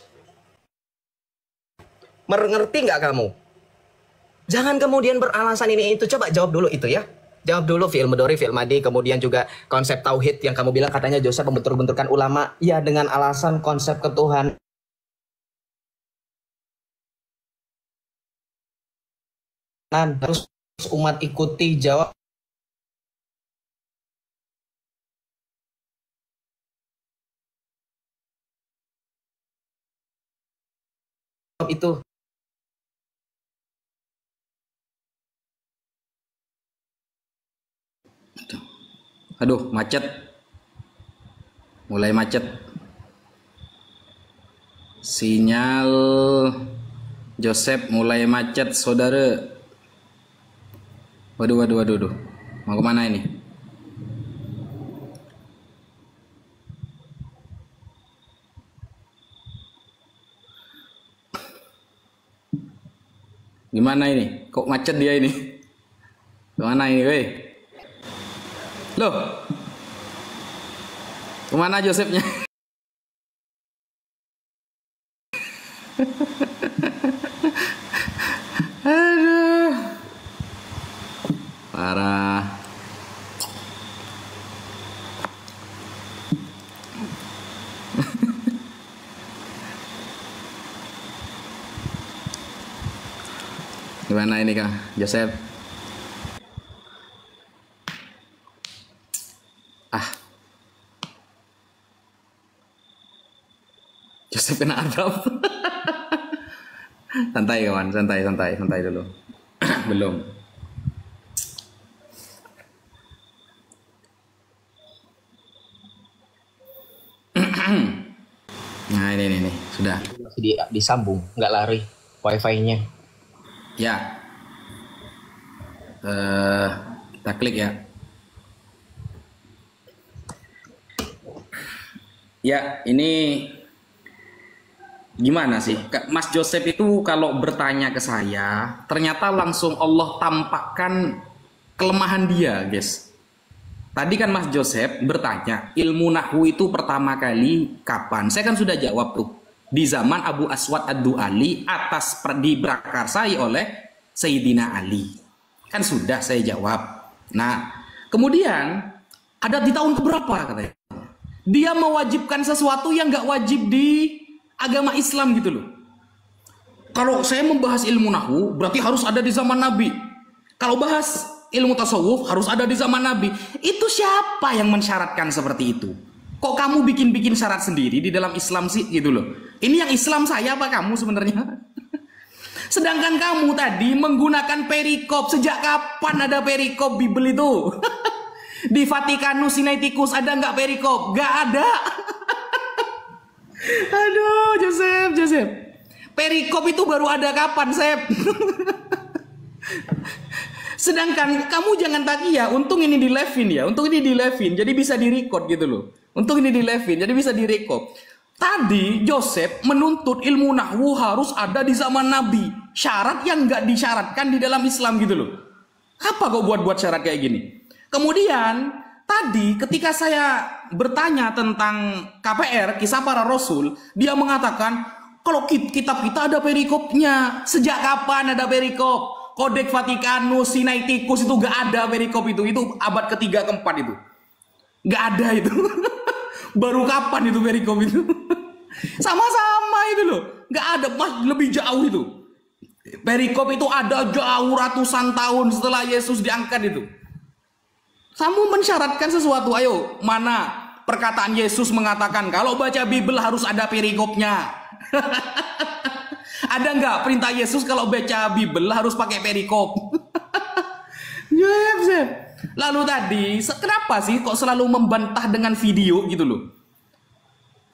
Mengerti nggak kamu? Jangan kemudian beralasan ini itu. Coba jawab dulu itu ya. Jawab dulu fi'il mudhari, fi'il madhi, kemudian juga konsep tauhid yang kamu bilang katanya Joseph membentur-benturkan ulama. Ya, dengan alasan konsep ketuhanan. Terus umat ikuti, jawab itu. Aduh, macet. Mulai macet. Sinyal Joseph mulai macet, saudara. Waduh. Mau kemana ini? Gimana ini? Kok macet dia ini? Kemana ini, weh? Loh, kemana Josephnya? Aduh, parah. Gimana ini Kang Joseph? Joseph kena adab. Santai kawan, santai dulu. Belum. Nah ini sudah. Disambung, nggak lari wifi-nya. Ya. Kita klik ya. Ya, ini gimana sih? Mas Joseph itu kalau bertanya ke saya, ternyata langsung Allah tampakkan kelemahan dia, guys. Tadi kan Mas Joseph bertanya, ilmu nahwu itu pertama kali kapan? Saya kan sudah jawab tuh. Di zaman Abu Aswad Ad-Du'ali atas diprakarsai oleh Sayyidina Ali. Kan sudah saya jawab. Nah, kemudian ada di tahun keberapa katanya? Dia mewajibkan sesuatu yang nggak wajib di agama Islam gitu loh. Kalau saya membahas ilmu nahwu berarti harus ada di zaman Nabi. Kalau bahas ilmu tasawuf harus ada di zaman Nabi. Itu siapa yang mensyaratkan seperti itu? Kok kamu bikin-bikin syarat sendiri di dalam Islam sih gitu loh. Ini yang Islam saya apa kamu sebenarnya? Sedangkan kamu tadi menggunakan perikop. Sejak kapan ada perikop Bible itu? Di Vatikanus Sinaiticus ada nggak perikop? Nggak ada. Aduh, Joseph. Perikop itu baru ada kapan, Sep? Sedangkan kamu jangan takia, untung ini di Levin ya, jadi bisa direcord gitu loh. Untung ini di Levin, jadi bisa direcord. Tadi Joseph menuntut ilmu nahwu harus ada di zaman Nabi. Syarat yang nggak disyaratkan di dalam Islam gitu loh. Apa kok buat syarat kayak gini? Kemudian tadi ketika saya bertanya tentang KPR, kisah para rasul, dia mengatakan kalau kitab kita ada perikopnya. Sejak kapan ada perikop? Kodeks Vatikanus Sinaiticus itu gak ada perikop itu abad ketiga keempat itu. Gak ada itu. Baru kapan itu perikop itu? Sama-sama itu loh. Gak ada, lebih jauh itu. Perikop itu ada jauh ratusan tahun setelah Yesus diangkat itu. Kamu mensyaratkan sesuatu, ayo, mana perkataan Yesus mengatakan kalau baca Bible harus ada perikopnya? Ada nggak perintah Yesus kalau baca Bible harus pakai perikop? Lalu tadi, kenapa sih kok selalu membantah dengan video gitu loh?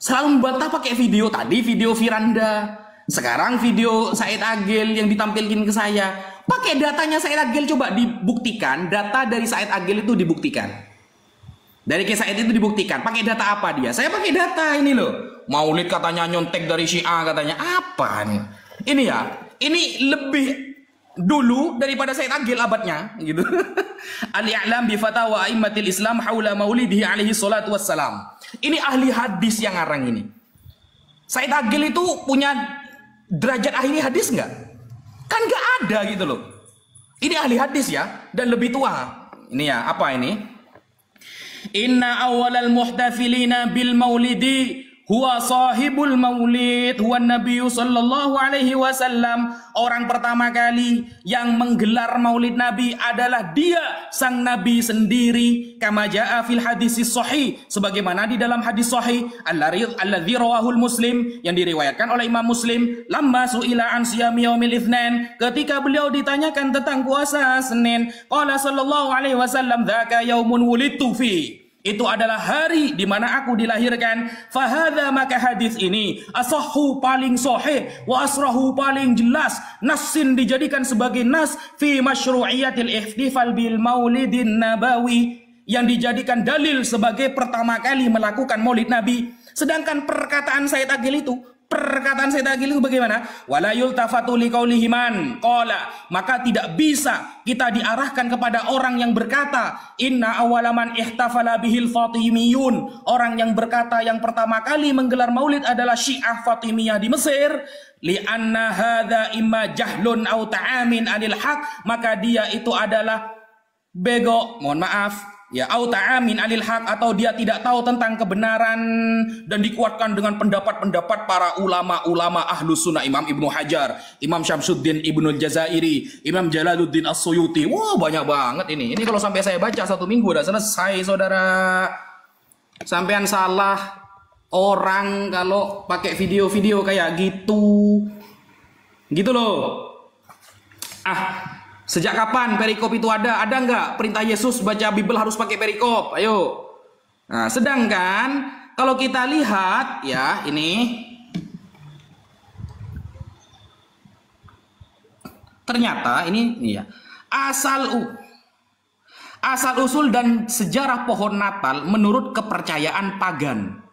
Selalu membantah pakai video. Tadi video Firanda, sekarang video Said Agil yang ditampilkan ke saya. Pakai datanya Said Agil, coba dibuktikan. Data dari Said Agil itu dibuktikan. Dari kisah itu dibuktikan. Pakai data apa dia? Saya pakai data ini loh. Maulid katanya nyontek dari Syiah katanya. Apa nih? Ini ya. Ini lebih dulu daripada Said Agil abadnya gitu. Al-i'lam bi fatawa a'immatil Islam haula maulidihi alaihi salatu wassalam. Ini ahli hadis yang ngarang ini. Said Agil itu punya derajat ahli hadis nggak? Kan nggak ada gitu loh. Ini ahli hadis ya dan lebih tua. Ini ya, apa ini? Inna awalal muhtafilina bil maulidi huwa sahibul maulid huwa nabiyyu sallallahu alaihi wasallam. Orang pertama kali yang menggelar maulid Nabi adalah dia, sang Nabi sendiri. Kama jaa fil hadisis sahih, sebagaimana di dalam hadis sahih alladzi rawahul Muslim, yang diriwayatkan oleh Imam Muslim. Lamma su'ila an siyami yaumil itsnain, ketika beliau ditanyakan tentang puasa Senin, qala sallallahu alaihi wasallam dzaka yaumun wulidtu fi, itu adalah hari di mana aku dilahirkan. Fahadha, maka hadis ini asahhu, paling sahih, wa asrahu, paling jelas, nassin, dijadikan sebagai nas fi masyru'iyatil ihtifal bil maulidin nabawi, yang dijadikan dalil sebagai pertama kali melakukan maulid Nabi. Sedangkan perkataan Said Agil itu bagaimana? Wala yultafatu liqaulihi man qala, maka tidak bisa kita diarahkan kepada orang yang berkata inna awalaman ihtafala bihil fatimiyun, orang yang berkata yang pertama kali menggelar maulid adalah Syiah Fatimiyah di Mesir. Li'anna hadza imma jahlun au ta'amin anil haq, maka dia itu adalah bego, mohon maaf ya, au ta'amin anil haq, atau dia tidak tahu tentang kebenaran, dan dikuatkan dengan pendapat-pendapat para ulama-ulama ahlus sunnah. Imam Ibnu Hajar, Imam Syamsuddin Ibnul Jazairi, Imam Jalaluddin As-Suyuti. Wah, banyak banget ini. Ini kalau sampai saya baca 1 minggu udah selesai, saudara. Sampean salah orang kalau pakai video-video kayak gitu. Gitu loh. Sejak kapan perikop itu ada? Ada nggak perintah Yesus baca Bible harus pakai perikop? Ayo. Nah, sedangkan kalau kita lihat ya, ini ternyata ini ya, asal usul dan sejarah pohon Natal menurut kepercayaan pagan.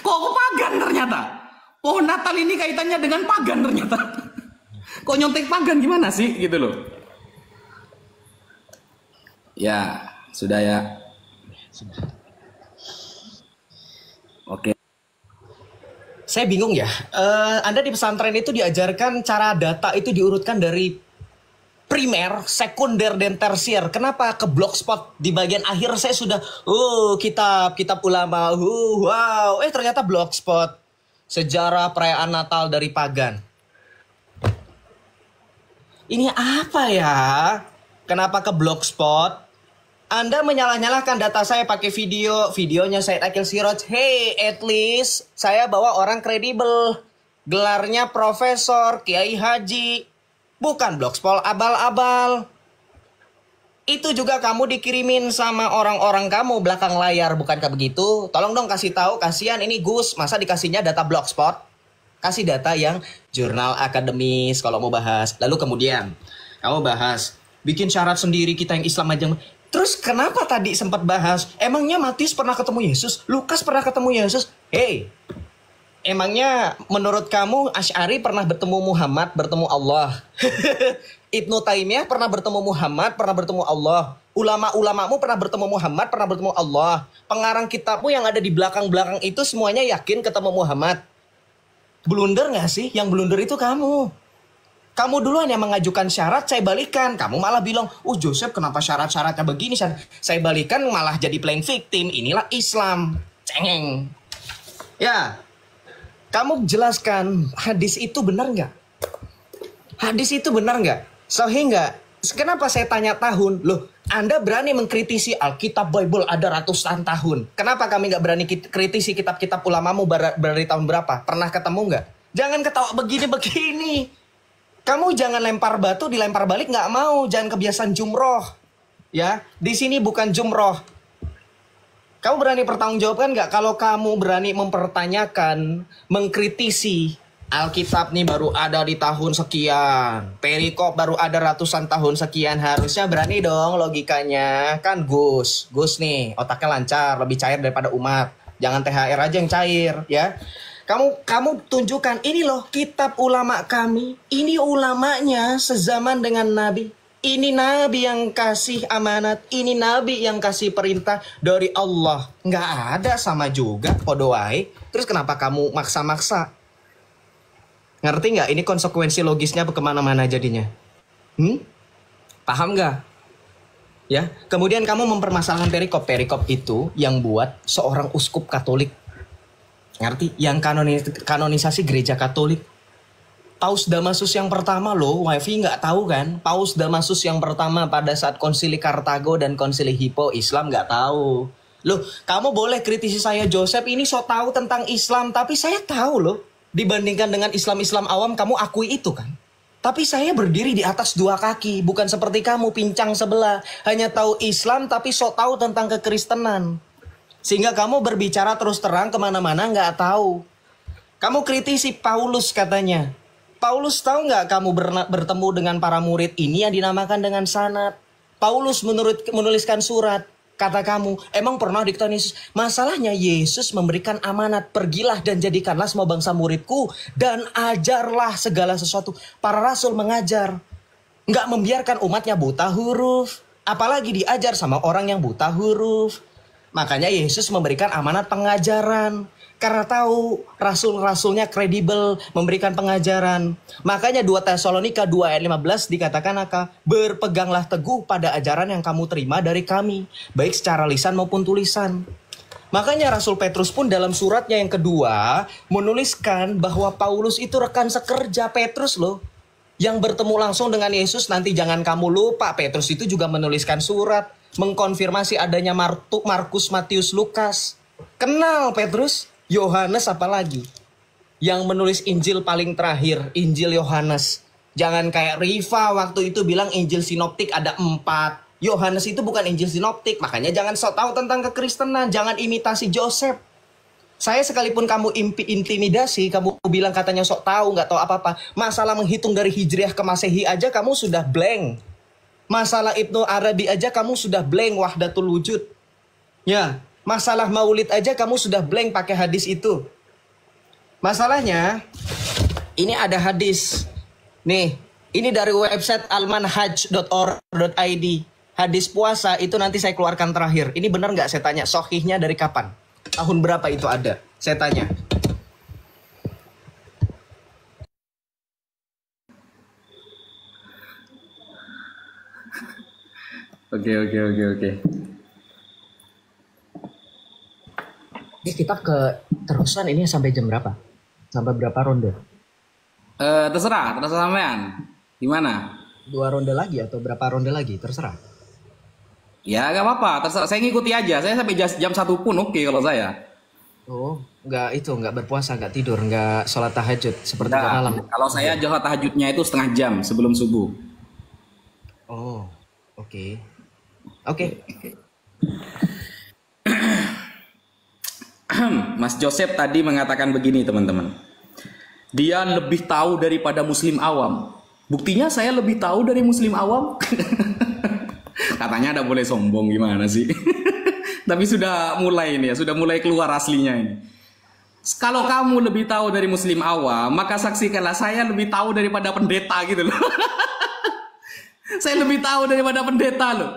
Kok pagan ternyata? Pohon Natal ini kaitannya dengan pagan ternyata. Kok nyontek pagan gimana sih gitu loh. Ya, sudah ya. Oke. Saya bingung ya. Anda di pesantren itu diajarkan cara data itu diurutkan dari primer, sekunder, dan tersier. Kenapa ke blogspot di bagian akhir saya sudah kitab ulama. Wow, ternyata blogspot sejarah perayaan Natal dari pagan. Ini apa ya? Kenapa ke blogspot? Anda menyalah-nyalahkan data saya pakai videonya Said Akil Siraj. Hey, at least saya bawa orang kredibel. Gelarnya profesor, kiai haji. Bukan blogspol abal-abal. Itu juga kamu dikirimin sama orang-orang kamu belakang layar, bukankah begitu? Tolong dong kasih tahu, kasihan ini Gus, masa dikasihnya data blogspot? Kasih data yang jurnal akademis kalau mau bahas. Lalu kemudian kamu bahas, bikin syarat sendiri kita yang Islam aja. Terus kenapa tadi sempat bahas, emangnya Matius pernah ketemu Yesus? Lukas pernah ketemu Yesus? Hey, emangnya menurut kamu Asy'ari pernah bertemu Muhammad, bertemu Allah? Ibnu Taimiyah pernah bertemu Muhammad, pernah bertemu Allah. Ulama-ulamamu pernah bertemu Muhammad, pernah bertemu Allah. Pengarang kitabmu yang ada di belakang-belakang itu semuanya yakin ketemu Muhammad. Blunder gak sih? Yang blunder itu kamu. Kamu duluan yang mengajukan syarat, saya balikan. Kamu malah bilang, Joseph kenapa syarat-syaratnya begini? Saya balikan malah jadi playing victim. Inilah Islam. Cengeng. Ya, kamu jelaskan hadis itu benar nggak? Hadis itu benar nggak? Sahih nggak? Kenapa saya tanya tahun? Loh, Anda berani mengkritisi Alkitab Bible ada ratusan tahun. Kenapa kami nggak berani kritisi kitab-kitab ulamamu dari tahun berapa? Pernah ketemu nggak? Jangan ketawa begini-begini. Kamu jangan lempar batu dilempar balik, nggak mau. Jangan kebiasaan jumroh. Ya, di sini bukan jumroh. Kamu berani pertanggungjawabkan nggak kalau kamu berani mempertanyakan, mengkritisi Alkitab nih baru ada di tahun sekian, perikop baru ada ratusan tahun sekian, harusnya berani dong logikanya. Kan Gus nih otaknya lancar, lebih cair daripada umat. Jangan THR aja yang cair ya. Kamu tunjukkan ini loh kitab ulama kami, ini ulamanya sezaman dengan Nabi. Ini Nabi yang kasih amanat, ini Nabi yang kasih perintah dari Allah. Nggak ada sama juga, podo wae. Terus kenapa kamu maksa-maksa? Ngerti nggak? Ini konsekuensi logisnya kemana-mana jadinya. Paham nggak? Ya. Kemudian kamu mempermasalahkan perikop. Perikop itu yang buat seorang uskup Katolik. Ngerti? Yang kanonisasi gereja Katolik. Paus Damasus yang pertama loh, wifi nggak tahu kan? Paus Damasus yang pertama pada saat konsili Kartago dan konsili Hippo, Islam nggak tahu. Loh, kamu boleh kritisi saya Joseph ini so tahu tentang Islam, tapi saya tahu loh. Dibandingkan dengan Islam-Islam awam, kamu akui itu kan? Tapi saya berdiri di atas dua kaki, bukan seperti kamu pincang sebelah. Hanya tahu Islam tapi sok tahu tentang kekristenan. Sehingga kamu berbicara terus terang kemana-mana nggak tahu. Kamu kritisi Paulus katanya. Paulus tahu nggak kamu bertemu dengan para murid ini yang dinamakan dengan sanad? Paulus menuliskan surat. Kata kamu, emang pernah dikatakan Yesus? Masalahnya Yesus memberikan amanat, pergilah dan jadikanlah semua bangsa muridku dan ajarlah segala sesuatu. Para rasul mengajar, nggak membiarkan umatnya buta huruf, apalagi diajar sama orang yang buta huruf. Makanya Yesus memberikan amanat pengajaran. Karena tahu rasul-rasulnya kredibel memberikan pengajaran. Makanya 2 Tesalonika 2 ayat 15 dikatakan berpeganglah teguh pada ajaran yang kamu terima dari kami. Baik secara lisan maupun tulisan. Makanya Rasul Petrus pun dalam suratnya yang kedua menuliskan bahwa Paulus itu rekan sekerja Petrus loh. Yang bertemu langsung dengan Yesus. Nanti jangan kamu lupa, Petrus itu juga menuliskan surat. Mengkonfirmasi adanya Markus, Matius, Lukas. Kenal Petrus. Yohanes apalagi yang menulis Injil paling terakhir, Injil Yohanes. Jangan kayak Riva waktu itu bilang Injil sinoptik ada 4. Yohanes itu bukan Injil sinoptik. Makanya jangan sok tahu tentang kekristenan. Jangan imitasi Joseph. Saya sekalipun kamu intimidasi, kamu bilang katanya sok tahu, nggak tahu apa-apa. Masalah menghitung dari Hijriah ke Masehi aja kamu sudah blank. Masalah Ibnu Arabi aja kamu sudah blank, Wahdatul Wujud. Ya. Masalah maulid aja kamu sudah blank pakai hadis itu. Masalahnya, ini ada hadis. Nih, ini dari website almanhaj.or.id. Hadis puasa itu nanti saya keluarkan terakhir. Ini benar nggak saya tanya, sohihnya dari kapan? Tahun berapa itu ada? Saya tanya. Oke. Ini kita terusan ini sampai jam berapa? Sampai berapa ronde? Terserah sampean. Gimana? 2 ronde lagi atau berapa ronde lagi? Terserah. Ya gak apa-apa, terserah. Saya ngikuti aja. Saya sampai jam 1 pun oke kalau saya. Oh, nggak berpuasa, nggak tidur, nggak sholat tahajud sepertiga Nah, malam. kalau saya sholat tahajudnya itu setengah jam sebelum subuh. Oh, oke. Oke. Mas Joseph tadi mengatakan begini teman-teman. Dia lebih tahu daripada muslim awam. Buktinya saya lebih tahu dari muslim awam. Katanya ada boleh sombong gimana sih? Tapi sudah mulai ini ya, sudah mulai keluar aslinya ini. Kalau kamu lebih tahu dari muslim awam, maka saksikanlah saya lebih tahu daripada pendeta gitu loh. Saya lebih tahu daripada pendeta loh.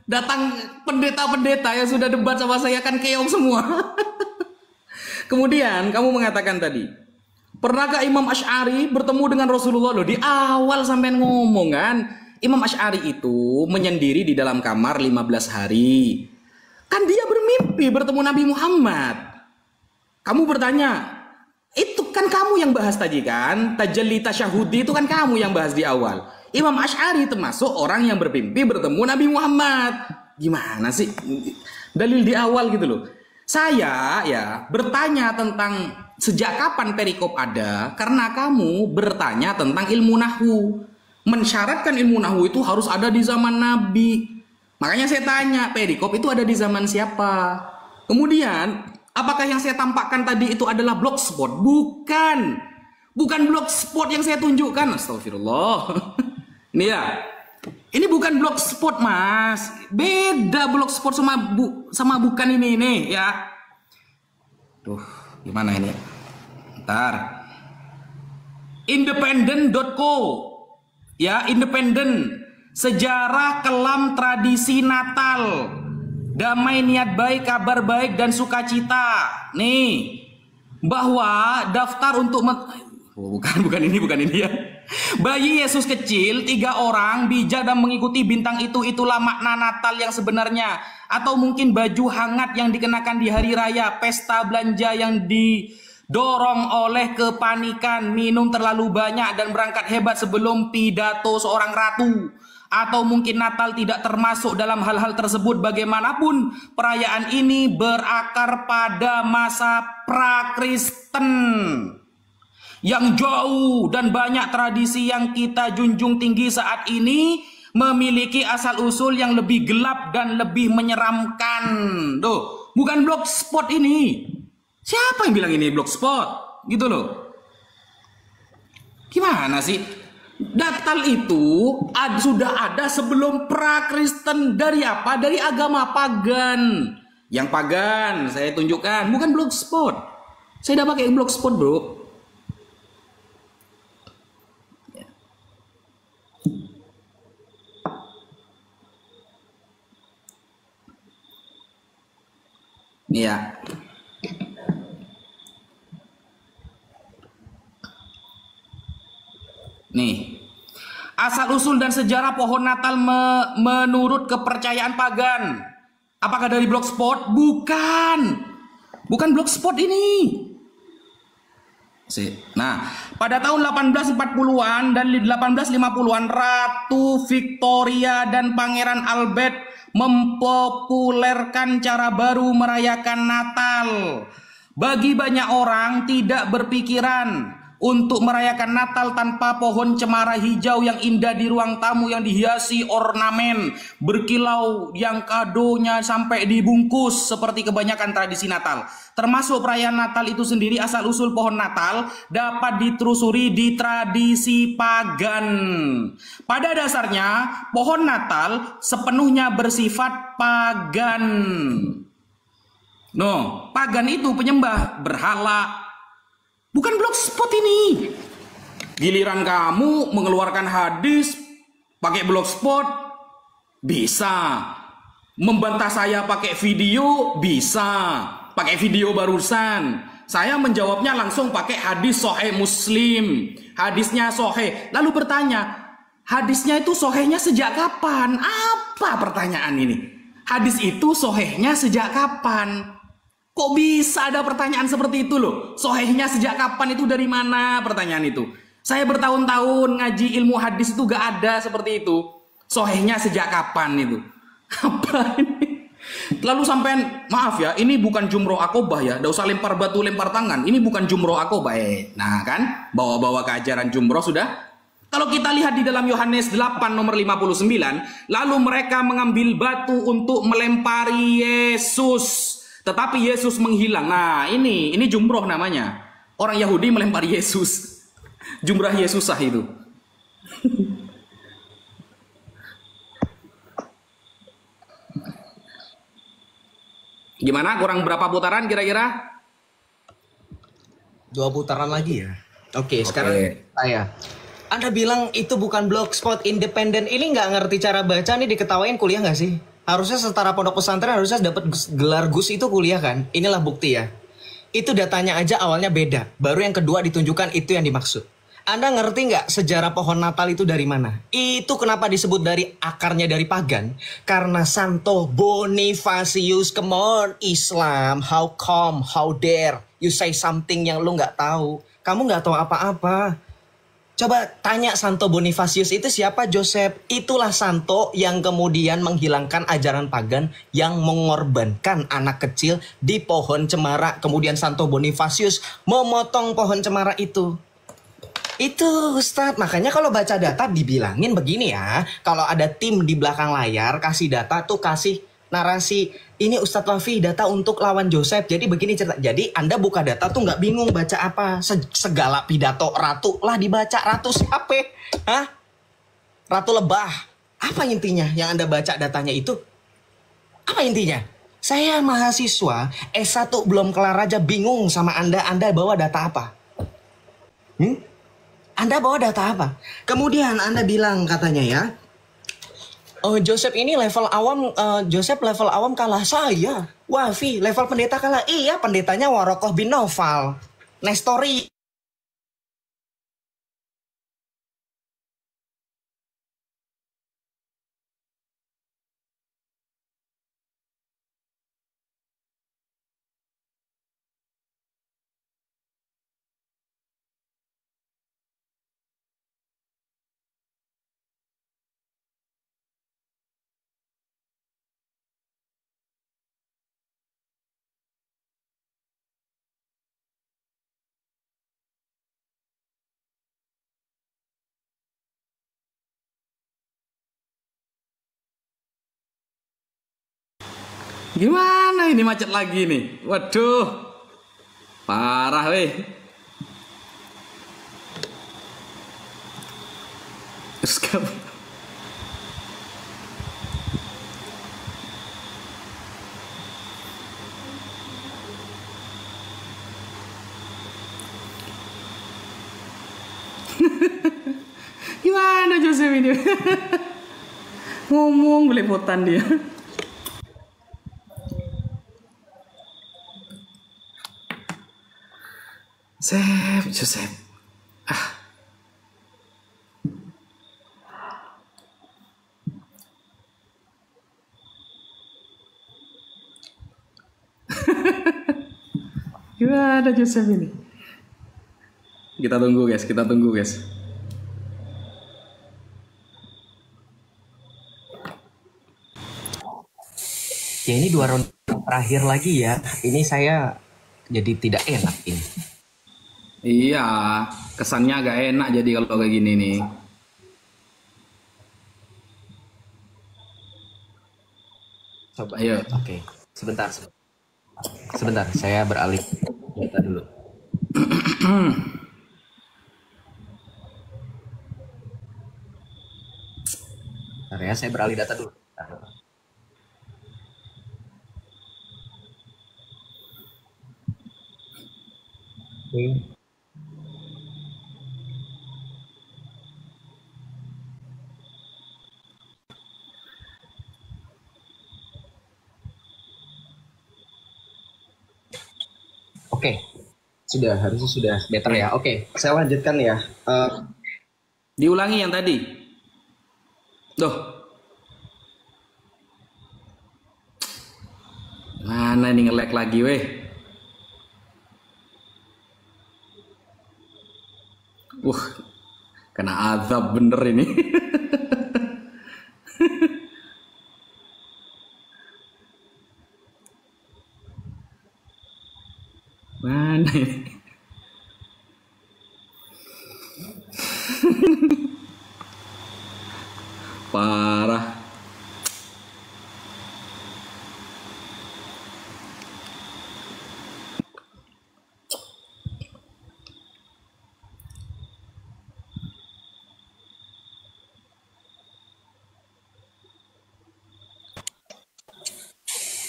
Datang pendeta-pendeta yang sudah debat sama saya kan keong semua. Kemudian kamu mengatakan tadi, pernahkah Imam Asy'ari bertemu dengan Rasulullah loh? Di awal sampean ngomong kan, Imam Asy'ari itu menyendiri di dalam kamar 15 hari. Kan dia bermimpi bertemu Nabi Muhammad. Kamu bertanya, itu kan kamu yang bahas tadi kan? Tajalli tasyahudi itu kan kamu yang bahas di awal. Imam Asy'ari termasuk orang yang bermimpi bertemu Nabi Muhammad. Gimana sih? Dalil di awal gitu loh. Saya ya bertanya tentang sejak kapan perikop ada karena kamu bertanya tentang ilmu nahwu. Mensyaratkan ilmu nahwu itu harus ada di zaman Nabi. Makanya saya tanya, perikop itu ada di zaman siapa? Kemudian, apakah yang saya tampakkan tadi itu adalah blogspot? Bukan. Bukan blogspot yang saya tunjukkan. Astagfirullah. Ini ya. Ini bukan blogspot, Mas. Beda blogspot sama bukan ini nih, ya. Tuh, gimana ini? Ntar. Independent.co. Ya, independen. Sejarah kelam tradisi Natal. Damai niat baik, kabar baik dan sukacita. Nih. Bahwa daftar untuk bukan ini ya. Bayi Yesus kecil 3 orang bijak dan mengikuti bintang itulah makna Natal yang sebenarnya. Atau mungkin baju hangat yang dikenakan di hari raya, pesta belanja yang didorong oleh kepanikan, minum terlalu banyak dan berangkat hebat sebelum pidato seorang ratu. Atau mungkin Natal tidak termasuk dalam hal-hal tersebut. Bagaimanapun perayaan ini berakar pada masa pra-Kristen yang jauh dan banyak tradisi yang kita junjung tinggi saat ini memiliki asal-usul yang lebih gelap dan lebih menyeramkan. Tuh, bukan blogspot ini. Siapa yang bilang ini blogspot? Gitu loh. Gimana sih? Natal itu sudah ada sebelum pra-Kristen. Dari apa? Dari agama pagan. Yang pagan saya tunjukkan, bukan blogspot. Saya udah pakai blogspot, bro. Ya. Nih. Asal-usul dan sejarah pohon Natal menurut kepercayaan pagan. Apakah dari blogspot? Bukan. Bukan blogspot ini. Nah, pada tahun 1840-an dan 1850-an Ratu Victoria dan Pangeran Albert mempopulerkan cara baru merayakan Natal. Bagi banyak orang tidak berpikiran untuk merayakan Natal tanpa pohon cemara hijau yang indah di ruang tamu yang dihiasi ornamen berkilau yang kadonya sampai dibungkus seperti kebanyakan tradisi Natal. Termasuk perayaan Natal itu sendiri, asal-usul pohon Natal dapat ditelusuri di tradisi pagan. Pada dasarnya, pohon Natal sepenuhnya bersifat pagan. Pagan itu penyembah berhala. Bukan blogspot ini. Giliran kamu mengeluarkan hadis pakai blogspot, bisa. Membantah saya pakai video, bisa. Pakai video barusan. Saya menjawabnya langsung pakai hadis Sahih Muslim. Hadisnya sahih. Lalu bertanya, hadisnya itu sahihnya sejak kapan? Apa pertanyaan ini? Hadis itu sahihnya sejak kapan? Kok bisa ada pertanyaan seperti itu loh? Sahihnya sejak kapan itu dari mana pertanyaan itu? Saya bertahun-tahun ngaji ilmu hadis itu gak ada seperti itu. Sahihnya sejak kapan itu? Apa ini? Lalu sampean, maaf ya, ini bukan jumroh akobah ya, nggak usah lempar batu, lempar tangan. Ini bukan jumroh akobah. Nah kan, bawa-bawa ke ajaran jumroh sudah. Kalau kita lihat di dalam Yohanes 8 nomor 59, lalu mereka mengambil batu untuk melempari Yesus. Tetapi Yesus menghilang. Nah ini jumroh namanya. Orang Yahudi melempari Yesus. Jumrah Yesusah itu. Gimana? Kurang berapa putaran kira-kira? 2 putaran lagi ya. Oke, sekarang saya. Anda bilang itu bukan blogspot independen. Ini nggak ngerti cara baca nih, diketawain kuliah nggak sih? Harusnya setara pondok pesantren harusnya dapat gelar Gus itu kuliah kan? Inilah bukti ya. Itu datanya aja awalnya beda. Baru yang kedua ditunjukkan itu yang dimaksud. Anda ngerti nggak sejarah pohon Natal itu dari mana? Itu kenapa disebut dari akarnya dari pagan? Karena Santo Bonifacius, come on Islam, how come, how dare you say something yang lu nggak tahu? Kamu nggak tahu apa-apa. Coba tanya Santo Bonifacius itu siapa, Joseph? Itulah Santo yang kemudian menghilangkan ajaran pagan yang mengorbankan anak kecil di pohon cemara. Kemudian Santo Bonifacius memotong pohon cemara itu. Itu Ustadz, makanya kalau baca data dibilangin begini ya. Kalau ada tim di belakang layar kasih data tuh kasih narasi. Ini Ustadz Wafi data untuk lawan Joseph. Jadi begini cerita. Jadi Anda buka data tuh nggak bingung baca apa. Segala pidato ratu lah dibaca. Ratu siapa? Hah? Ratu lebah. Apa intinya yang Anda baca datanya itu? Apa intinya? Saya mahasiswa S1 belum kelar aja bingung sama Anda. Anda bawa data apa? Anda bawa data apa? Kemudian Anda bilang katanya ya, oh Joseph ini level awam, Joseph level awam kalah saya. Wafi level pendeta kalah. Iya, pendetanya Warokoh bin Naufal, Nestori. Gimana ini macet lagi nih? Waduh, parah weh. Terus kamu gimana Joseph ini? Ngomong belepotan dia. Joseph. Gimana Joseph ini? Kita tunggu guys. Ya ini 2 ronde terakhir lagi ya. Ini saya jadi tidak enak ini. Iya, kesannya agak enak jadi kalau kayak gini nih. Coba. Ayo. Oke. Sebentar. Saya beralih data dulu. Bentar ya, saya beralih data dulu. Oke. Oke, harusnya sudah better ya. Oke, saya lanjutkan ya. Diulangi yang tadi. Tuh. Mana ini nge-lag lagi weh. Kena azab bener ini. Parah.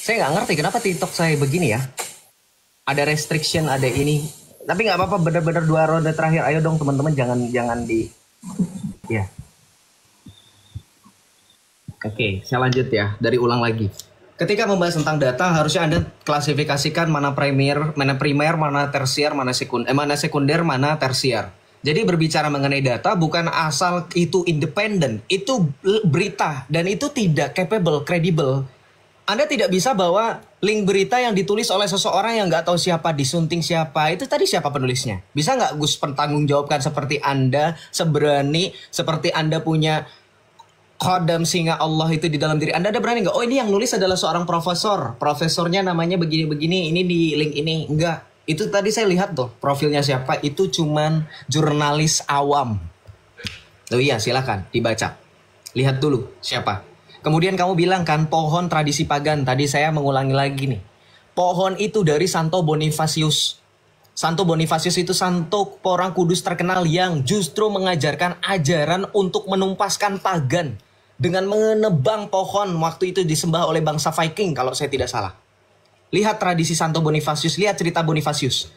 Saya nggak ngerti kenapa TikTok saya begini ya. Ada restriction, ada ini. Tapi nggak apa-apa, benar-benar 2 ronde terakhir. Ayo dong teman-teman, jangan di. Ya. Oke, saya lanjut ya. Dari ulang lagi. Ketika membahas tentang data, harusnya Anda klasifikasikan mana primer, mana tersier, mana sekunder, mana tersier. Jadi berbicara mengenai data bukan asal itu independen, itu berita dan itu tidak capable, kredibel. Anda tidak bisa bawa link berita yang ditulis oleh seseorang yang nggak tahu siapa, disunting siapa. Itu tadi siapa penulisnya? Bisa nggak Gus pertanggungjawabkan seperti Anda, seberani, seperti Anda punya khodam singa Allah itu di dalam diri Anda. Ada berani nggak? Oh ini yang nulis adalah seorang profesor. Profesornya namanya begini-begini, ini di link ini. Enggak. Itu tadi saya lihat tuh profilnya siapa. Itu cuman jurnalis awam. Oh iya silakan dibaca. Lihat dulu siapa. Kemudian kamu bilang kan pohon tradisi pagan. Tadi saya mengulangi lagi nih. Pohon itu dari Santo Bonifacius. Santo Bonifacius itu santo orang kudus terkenal yang justru mengajarkan ajaran untuk menumpaskan pagan. Dengan menebang pohon waktu itu disembah oleh bangsa Viking kalau saya tidak salah. Lihat tradisi Santo Bonifacius, lihat cerita Bonifacius.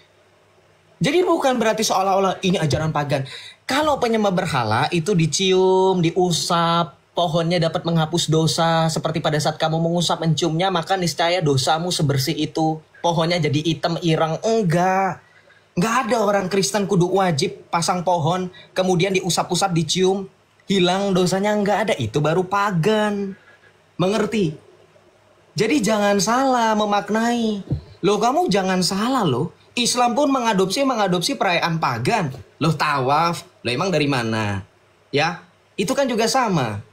Jadi bukan berarti seolah-olah ini ajaran pagan. Kalau penyembah berhala itu dicium, diusap, pohonnya dapat menghapus dosa. Seperti pada saat kamu mengusap menciumnya, maka niscaya dosamu sebersih itu. Pohonnya jadi hitam ireng. Enggak ada orang Kristen kudu wajib pasang pohon, kemudian diusap-usap, dicium, hilang dosanya. Enggak ada. Itu baru pagan. Mengerti? Jadi jangan salah memaknai. Loh kamu jangan salah loh. Islam pun mengadopsi perayaan pagan. Loh tawaf. Loh emang dari mana? Ya, itu kan juga sama.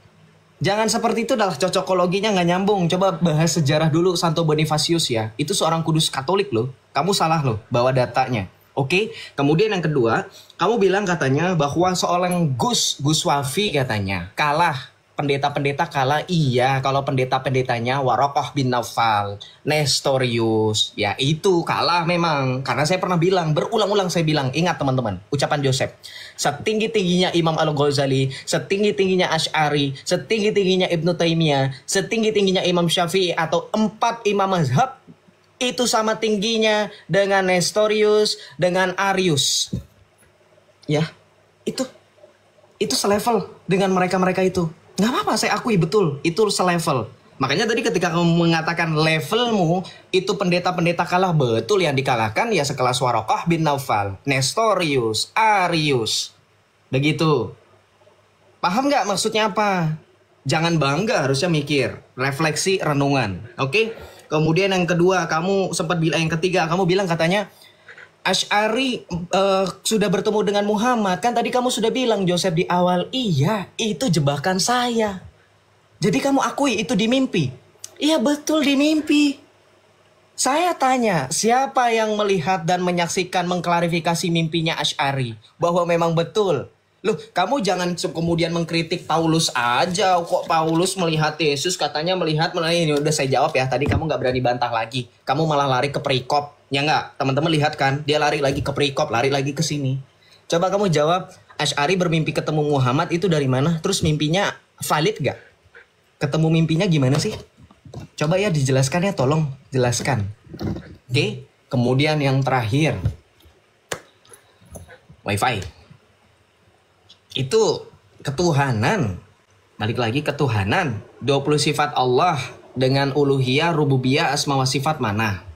Jangan seperti itu, adalah cocokologinya nggak nyambung. Coba bahas sejarah dulu Santo Bonifacius ya. Itu seorang kudus Katolik loh. Kamu salah loh bawa datanya. Oke. Kemudian yang kedua, kamu bilang katanya bahwa seorang Gus Wafi katanya kalah. Pendeta-pendeta kalah. Iya, kalau pendeta-pendetanya Warokoh bin Naufal, Nestorius, ya itu kalah memang. Karena saya pernah bilang, berulang-ulang saya bilang, ingat teman-teman, ucapan Joseph. Setinggi-tingginya Imam Al-Ghazali, setinggi-tingginya Asy'ari, setinggi-tingginya Ibnu Taimiyah, setinggi-tingginya Imam Syafi'i atau 4 imam mazhab, itu sama tingginya dengan Nestorius, dengan Arius. Ya, itu selevel dengan mereka-mereka itu. Nggak apa-apa, saya akui betul, itu selevel. Makanya tadi ketika kamu mengatakan levelmu, itu pendeta-pendeta kalah, betul yang dikalahkan ya sekelas Warokoh bin Naufal, Nestorius, Arius. Begitu. Paham nggak maksudnya apa? Jangan bangga, harusnya mikir. Refleksi, renungan. Oke? Kemudian yang kedua, kamu sempat bilang, yang ketiga, kamu bilang katanya, Asy'ari sudah bertemu dengan Muhammad. Kan tadi kamu sudah bilang Joseph di awal. Iya, itu jebakan saya. Jadi kamu akui itu di mimpi. Iya betul di mimpi. Saya tanya, siapa yang melihat dan menyaksikan mengklarifikasi mimpinya Asy'ari? Bahwa memang betul. Loh, kamu jangan kemudian mengkritik Paulus aja. Kok Paulus melihat Yesus, katanya melihat. Ini udah saya jawab ya. Tadi kamu gak berani bantah lagi. Kamu malah lari ke perikop. Ya nggak, teman-teman lihat kan, dia lari lagi ke perikop, lari lagi ke sini. Coba kamu jawab, Asy'ari bermimpi ketemu Muhammad itu dari mana? Terus mimpinya valid nggak? Ketemu mimpinya gimana sih? Coba ya dijelaskan ya, tolong jelaskan. Oke, kemudian yang terakhir, WiFi. Itu ketuhanan, balik lagi ketuhanan. 20 sifat Allah dengan uluhiyah, rububiyah, asma wa sifat mana?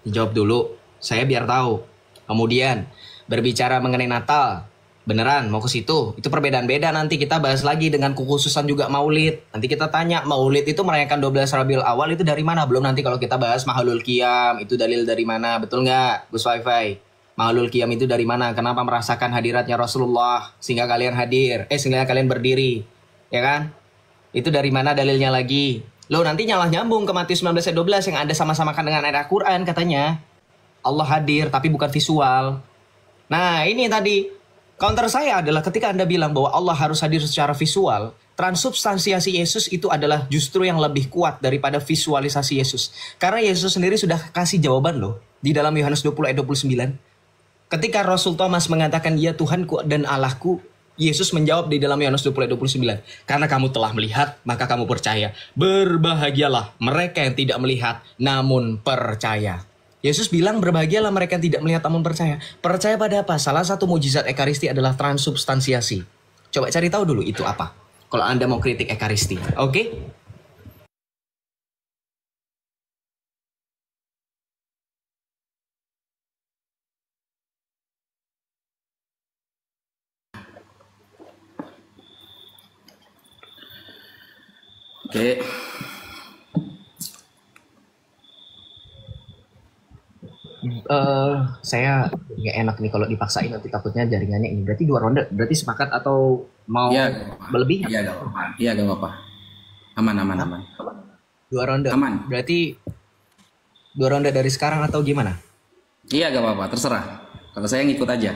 Jawab dulu, saya biar tahu. Kemudian berbicara mengenai Natal, beneran mau ke situ? Itu perbedaan beda, nanti kita bahas lagi dengan kekhususan juga Maulid. Nanti kita tanya, Maulid itu merayakan 12 Rabiul Awal itu dari mana? Belum nanti kalau kita bahas Mahalul Qiyam, itu dalil dari mana? Betul nggak, Gus Wifi? Mahalul Qiyam itu dari mana? Kenapa merasakan hadiratnya Rasulullah sehingga kalian hadir? Sehingga kalian berdiri, ya kan? Itu dari mana dalilnya lagi? Loh nanti nyalah nyambung ke Matius 19 ayat 12 yang ada sama-samakan dengan ayat Al-Quran katanya. Allah hadir tapi bukan visual. Nah ini tadi. Counter saya adalah ketika Anda bilang bahwa Allah harus hadir secara visual, transubstansiasi Yesus itu adalah justru yang lebih kuat daripada visualisasi Yesus. Karena Yesus sendiri sudah kasih jawaban loh di dalam Yohanes 20 ayat 29. Ketika Rasul Thomas mengatakan, "Ya Tuhanku dan Allahku," Yesus menjawab di dalam Yohanes 20 ayat 29, "Karena kamu telah melihat, maka kamu percaya. Berbahagialah mereka yang tidak melihat, namun percaya." Yesus bilang berbahagialah mereka yang tidak melihat namun percaya. Percaya pada apa? Salah satu mujizat Ekaristi adalah transubstansiasi. Coba cari tahu dulu itu apa. Kalau Anda mau kritik Ekaristi. Oke? Oke. Saya nggak enak nih kalau dipaksain, nanti takutnya jaringannya ini. Berarti 2 ronde. Berarti sepakat atau mau Iya, berlebih? Iya, gak apa-apa. Iya, gak apa-apa. Aman. 2 ronde. Aman. Berarti 2 ronde dari sekarang atau gimana? Iya, gak apa-apa. Terserah. Kalau saya ngikut aja.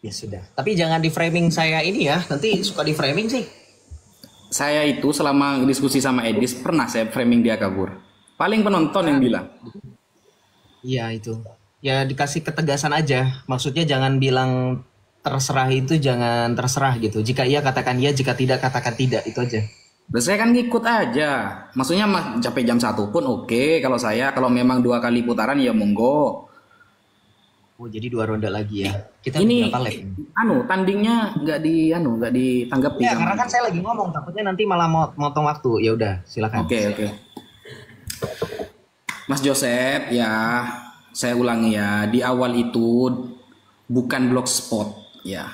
Ya sudah. Tapi jangan di framing saya ini ya. Nanti suka di framing sih. Saya itu selama diskusi sama Edis pernah saya framing dia kabur. Paling penonton yang bilang. Iya itu. Ya dikasih ketegasan aja. Maksudnya jangan bilang terserah itu, jangan terserah gitu. Jika iya katakan iya, jika tidak katakan tidak, itu aja. Dan saya kan ngikut aja. Maksudnya sampai jam 1 pun oke. Kalau saya, kalau memang 2 kali putaran ya monggo. Oh jadi 2 ronde lagi ya. Kita Ini berapa lap? tandingnya nggak ditanggapi. Ya sama- karena kan saya lagi ngomong, takutnya nanti malah motong waktu. Ya udah, silakan. Oke. Mas Joseph, ya saya ulangi ya, di awal itu bukan blogspot ya.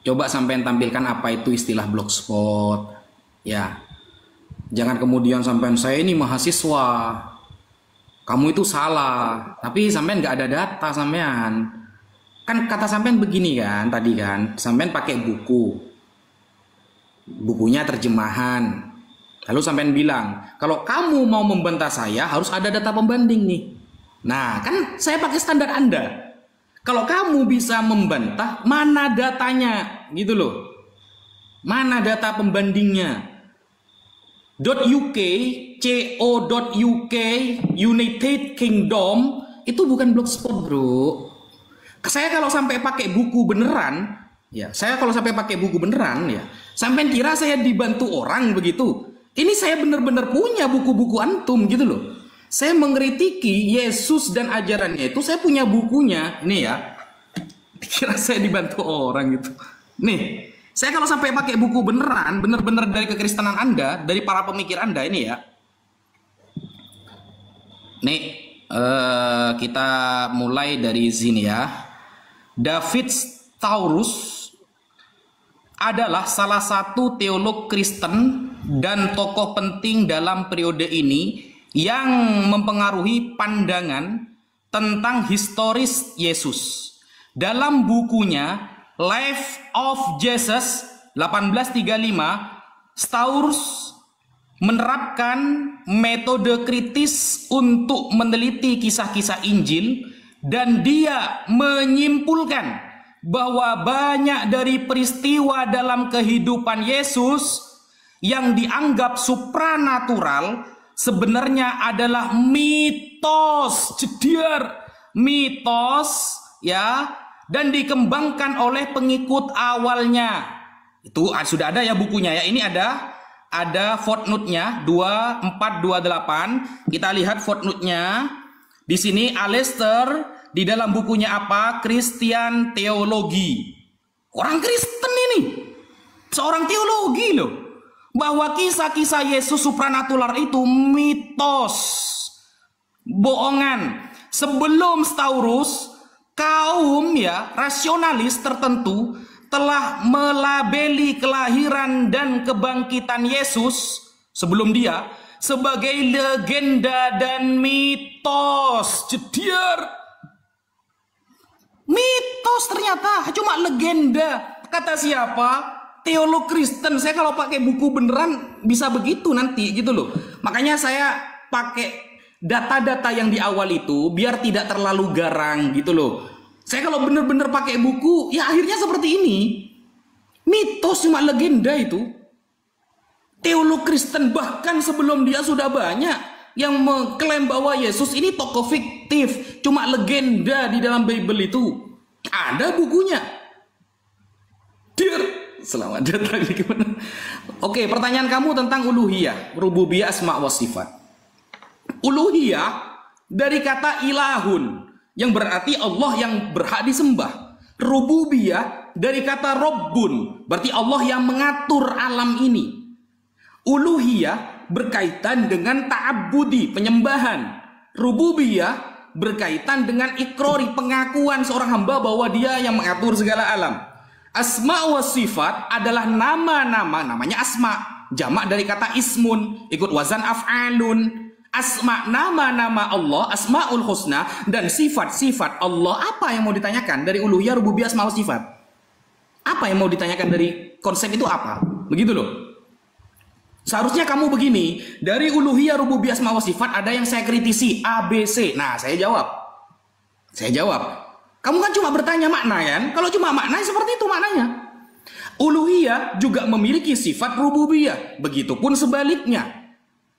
Coba sampai tampilkan apa itu istilah blogspot ya. Jangan kemudian sampai saya ini mahasiswa, kamu itu salah, tapi sampean nggak ada data sampean. Kan kata sampean begini kan tadi kan, sampean pakai bukunya terjemahan. Lalu sampean bilang, kalau kamu mau membantah saya harus ada data pembanding nih. Nah, kan saya pakai standar Anda. Kalau kamu bisa membantah, mana datanya? Gitu loh. Mana data pembandingnya? .uk, co.uk, United Kingdom, itu bukan blogspot, bro. Saya kalau sampai pakai buku beneran, ya, sampean kira saya dibantu orang begitu? Ini saya benar-benar punya buku-buku antum gitu loh. Saya mengkritiki Yesus dan ajarannya itu, saya punya bukunya. Ini ya. Kira saya dibantu orang gitu. Nih, saya kalau sampai pakai buku beneran, benar-benar dari kekristenan Anda, dari para pemikir Anda ini ya. Nih, kita mulai dari sini ya. David Taurus adalah salah satu teolog Kristen dan tokoh penting dalam periode ini yang mempengaruhi pandangan tentang historis Yesus. Dalam bukunya Life of Jesus 1835, Taurus menerapkan metode kritis untuk meneliti kisah-kisah Injil, dan dia menyimpulkan bahwa banyak dari peristiwa dalam kehidupan Yesus yang dianggap supranatural sebenarnya adalah mitos, mitos ya, dan dikembangkan oleh pengikut awalnya. Itu sudah ada ya bukunya ya. Ini ada footnote-nya 2428. Kita lihat footnote-nya. Di sini Alistair di dalam bukunya apa? Christian Theology. Orang Kristen ini. Seorang teologi loh. Bahwa kisah-kisah Yesus supranatural itu mitos, bohongan. Sebelum Taurus, kaum ya rasionalis tertentu telah melabeli kelahiran dan kebangkitan Yesus sebelum dia sebagai legenda dan mitos. Mitos ternyata cuma legenda. Kata siapa? Teolog Kristen. Saya kalau pakai buku beneran bisa begitu nanti gitu loh. Makanya saya pakai data-data yang di awal itu biar tidak terlalu garang gitu loh. Saya kalau bener-bener pakai buku, ya akhirnya seperti ini. Mitos cuma legenda itu. Teolog Kristen bahkan sebelum dia sudah banyak yang mengklaim bahwa Yesus ini tokoh fiktif, cuma legenda di dalam Bible itu. Ada bukunya. Dear, selamat datang di mana? Oke, pertanyaan kamu tentang uluhiyah, rububiyah, asma wa sifat. Uluhiyah dari kata ilahun, yang berarti Allah yang berhak disembah. Rububiyah dari kata Rabbun, berarti Allah yang mengatur alam ini. Uluhiyah berkaitan dengan ta'abbudi, penyembahan. Rububiyah berkaitan dengan ikrori, pengakuan seorang hamba bahwa dia yang mengatur segala alam. Asma wa sifat adalah nama-nama, namanya asma, jamak dari kata ismun, ikut wazan af'alun. Asma, nama-nama Allah, asmaul husna, dan sifat-sifat Allah. Apa yang mau ditanyakan dari uluhiyah, rububiyah, asma wa sifat? Apa yang mau ditanyakan dari konsep itu apa? Begitu loh. Seharusnya kamu begini, dari uluhiyah, rububiyah, asma wa sifat ada yang saya kritisi, A, B, C. Nah, saya jawab. Kamu kan cuma bertanya makna kan? Kalau cuma makna seperti itu maknanya. Uluhiyah juga memiliki sifat rububiyah. Begitupun sebaliknya.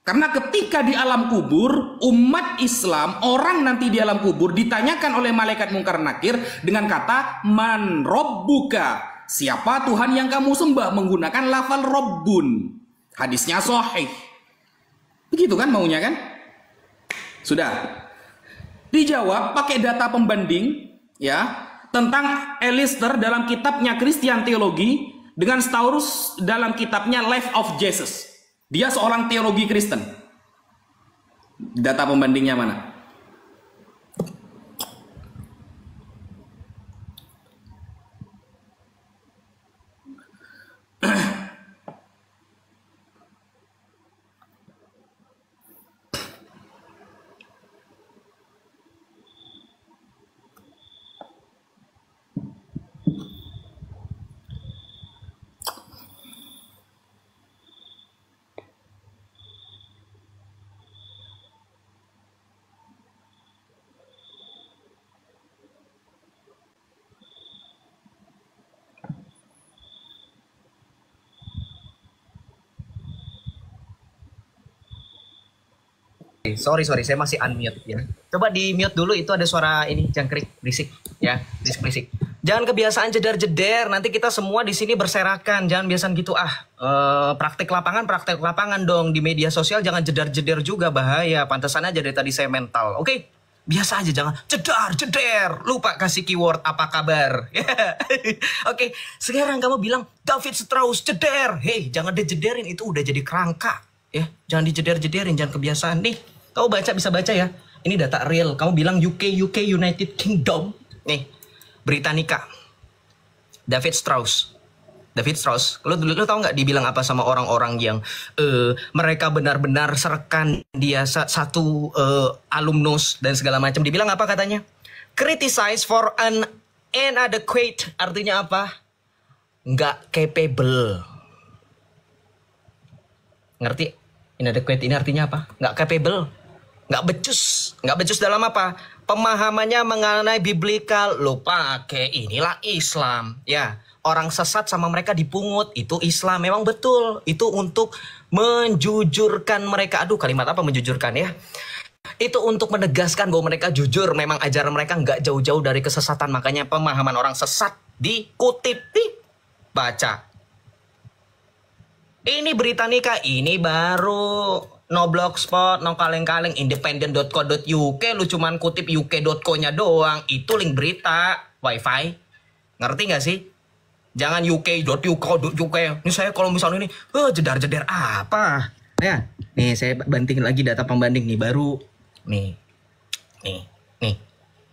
Karena ketika di alam kubur, umat Islam, orang nanti di alam kubur ditanyakan oleh malaikat mungkar nakir dengan kata man robbuka. Siapa Tuhan yang kamu sembah? Menggunakan lafal robbun. Hadisnya sahih. Begitu kan maunya kan? Sudah. Dijawab pakai data pembanding ya tentang Alistair dalam kitabnya Christian Theology dengan Staurus dalam kitabnya Life of Jesus. Dia seorang teologi Kristen. Data pembandingnya mana? Sorry, saya masih unmute ya. Coba di mute dulu, itu ada suara ini jangkrik berisik ya, berisik. Jangan kebiasaan jeder-jeder, nanti kita semua di sini berserakan. Jangan biasa gitu praktek lapangan dong di media sosial, jangan jeder-jeder juga, bahaya. Pantesan aja dari tadi saya mental. Oke? Biasa aja, jangan jeder, lupa kasih keyword apa kabar. Oke, sekarang kamu bilang David Strauss jeder. Hei, jangan dijederin, itu udah jadi kerangka ya. Jangan dijeder-jederin, jangan kebiasaan nih. Kamu bisa baca ya. Ini data real. Kamu bilang UK United Kingdom. Nih, Britannica. David Strauss. Lu tahu nggak dibilang apa sama orang-orang yang mereka benar-benar serkan dia satu alumnus dan segala macam. Dibilang apa katanya? Criticize for an inadequate. Artinya apa? Nggak capable. Ngerti? Inadequate ini artinya apa? Nggak capable. Nggak becus dalam apa? Pemahamannya mengenai biblikal. Lo pakai inilah Islam. Ya, orang sesat sama mereka dipungut. Itu Islam, memang betul. Itu untuk menjujurkan mereka. Aduh, kalimat apa menjujurkan ya? Itu untuk menegaskan bahwa mereka jujur. Memang ajaran mereka nggak jauh-jauh dari kesesatan. Makanya pemahaman orang sesat dikutip. Baca. Ini Britannica, ini baru. No blogspot, no kaleng-kaleng, independent.co.uk, lu cuman kutip uk.co-nya doang. Itu link berita, wifi. Ngerti gak sih? Jangan uk.uk. Ini saya kalau misalnya ini, jedar-jedar apa? Ya, nih saya bandingin lagi data pembanding nih, baru. Nih.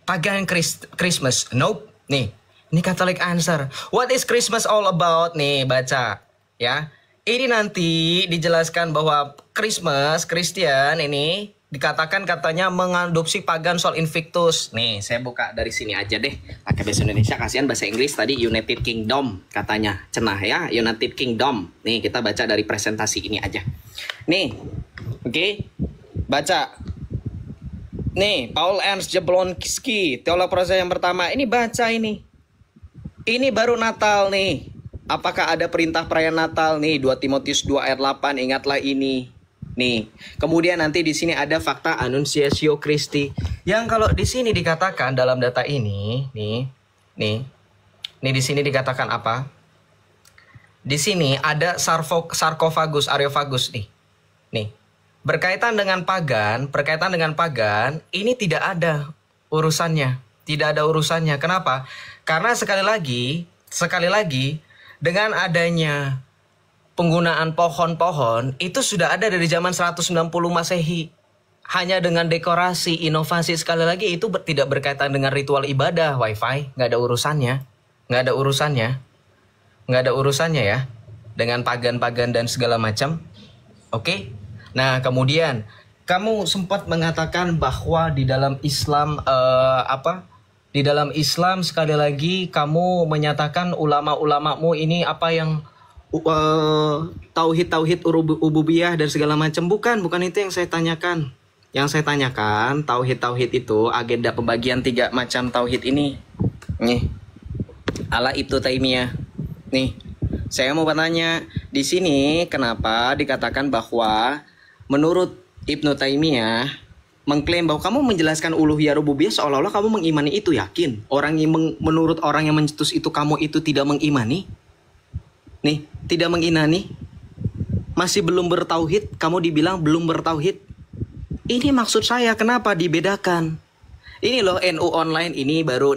Pagan Christmas, nope. Nih, ini Catholic answer. What is Christmas all about? Nih, baca. Ya. Ini nanti dijelaskan bahwa Kristen ini dikatakan katanya mengadopsi pagan Sol Invictus. Nih, saya buka dari sini aja deh. Pakai bahasa Indonesia, kasihan bahasa Inggris tadi United Kingdom katanya. Cenah ya, United Kingdom. Nih, kita baca dari presentasi ini aja. Nih, oke. Baca. Nih, Paul Ernst Jablonski, teolog proses yang pertama. Ini baca ini. Ini baru Natal nih. Apakah ada perintah perayaan Natal nih? 2 Timotius 2 ayat 8, ingatlah ini. Nih, kemudian nanti di sini ada fakta Annunciatio Christi. Yang kalau di sini dikatakan dalam data ini, nih di sini dikatakan apa? Di sini ada sarkofagus, areofagus nih. Nih, berkaitan dengan pagan, ini tidak ada urusannya. Tidak ada urusannya. Kenapa? Karena sekali lagi, dengan adanya penggunaan pohon-pohon itu sudah ada dari zaman 190 Masehi. Hanya dengan dekorasi, inovasi, sekali lagi itu tidak berkaitan dengan ritual ibadah, wifi, nggak ada urusannya ya dengan pagan-pagan dan segala macam. Oke? Nah, kemudian kamu sempat mengatakan bahwa di dalam Islam Di dalam Islam sekali lagi kamu menyatakan ulama-ulamamu ini apa yang tauhid ububiyah dan segala macam. Bukan itu yang saya tanyakan. Yang saya tanyakan tauhid itu agenda pembagian 3 macam tauhid ini. Nih. Ala Ibnu Taimiyah. Nih. Saya mau bertanya, di sini kenapa dikatakan bahwa menurut Ibnu Taimiyah mengklaim bahwa kamu menjelaskan uluhiyah rububiyah seolah-olah kamu mengimani itu, yakin? Menurut orang yang mencetus itu kamu itu tidak mengimani? Nih, tidak mengimani? Masih belum bertauhid, kamu dibilang belum bertauhid. Ini maksud saya, kenapa dibedakan? Ini loh NU online ini baru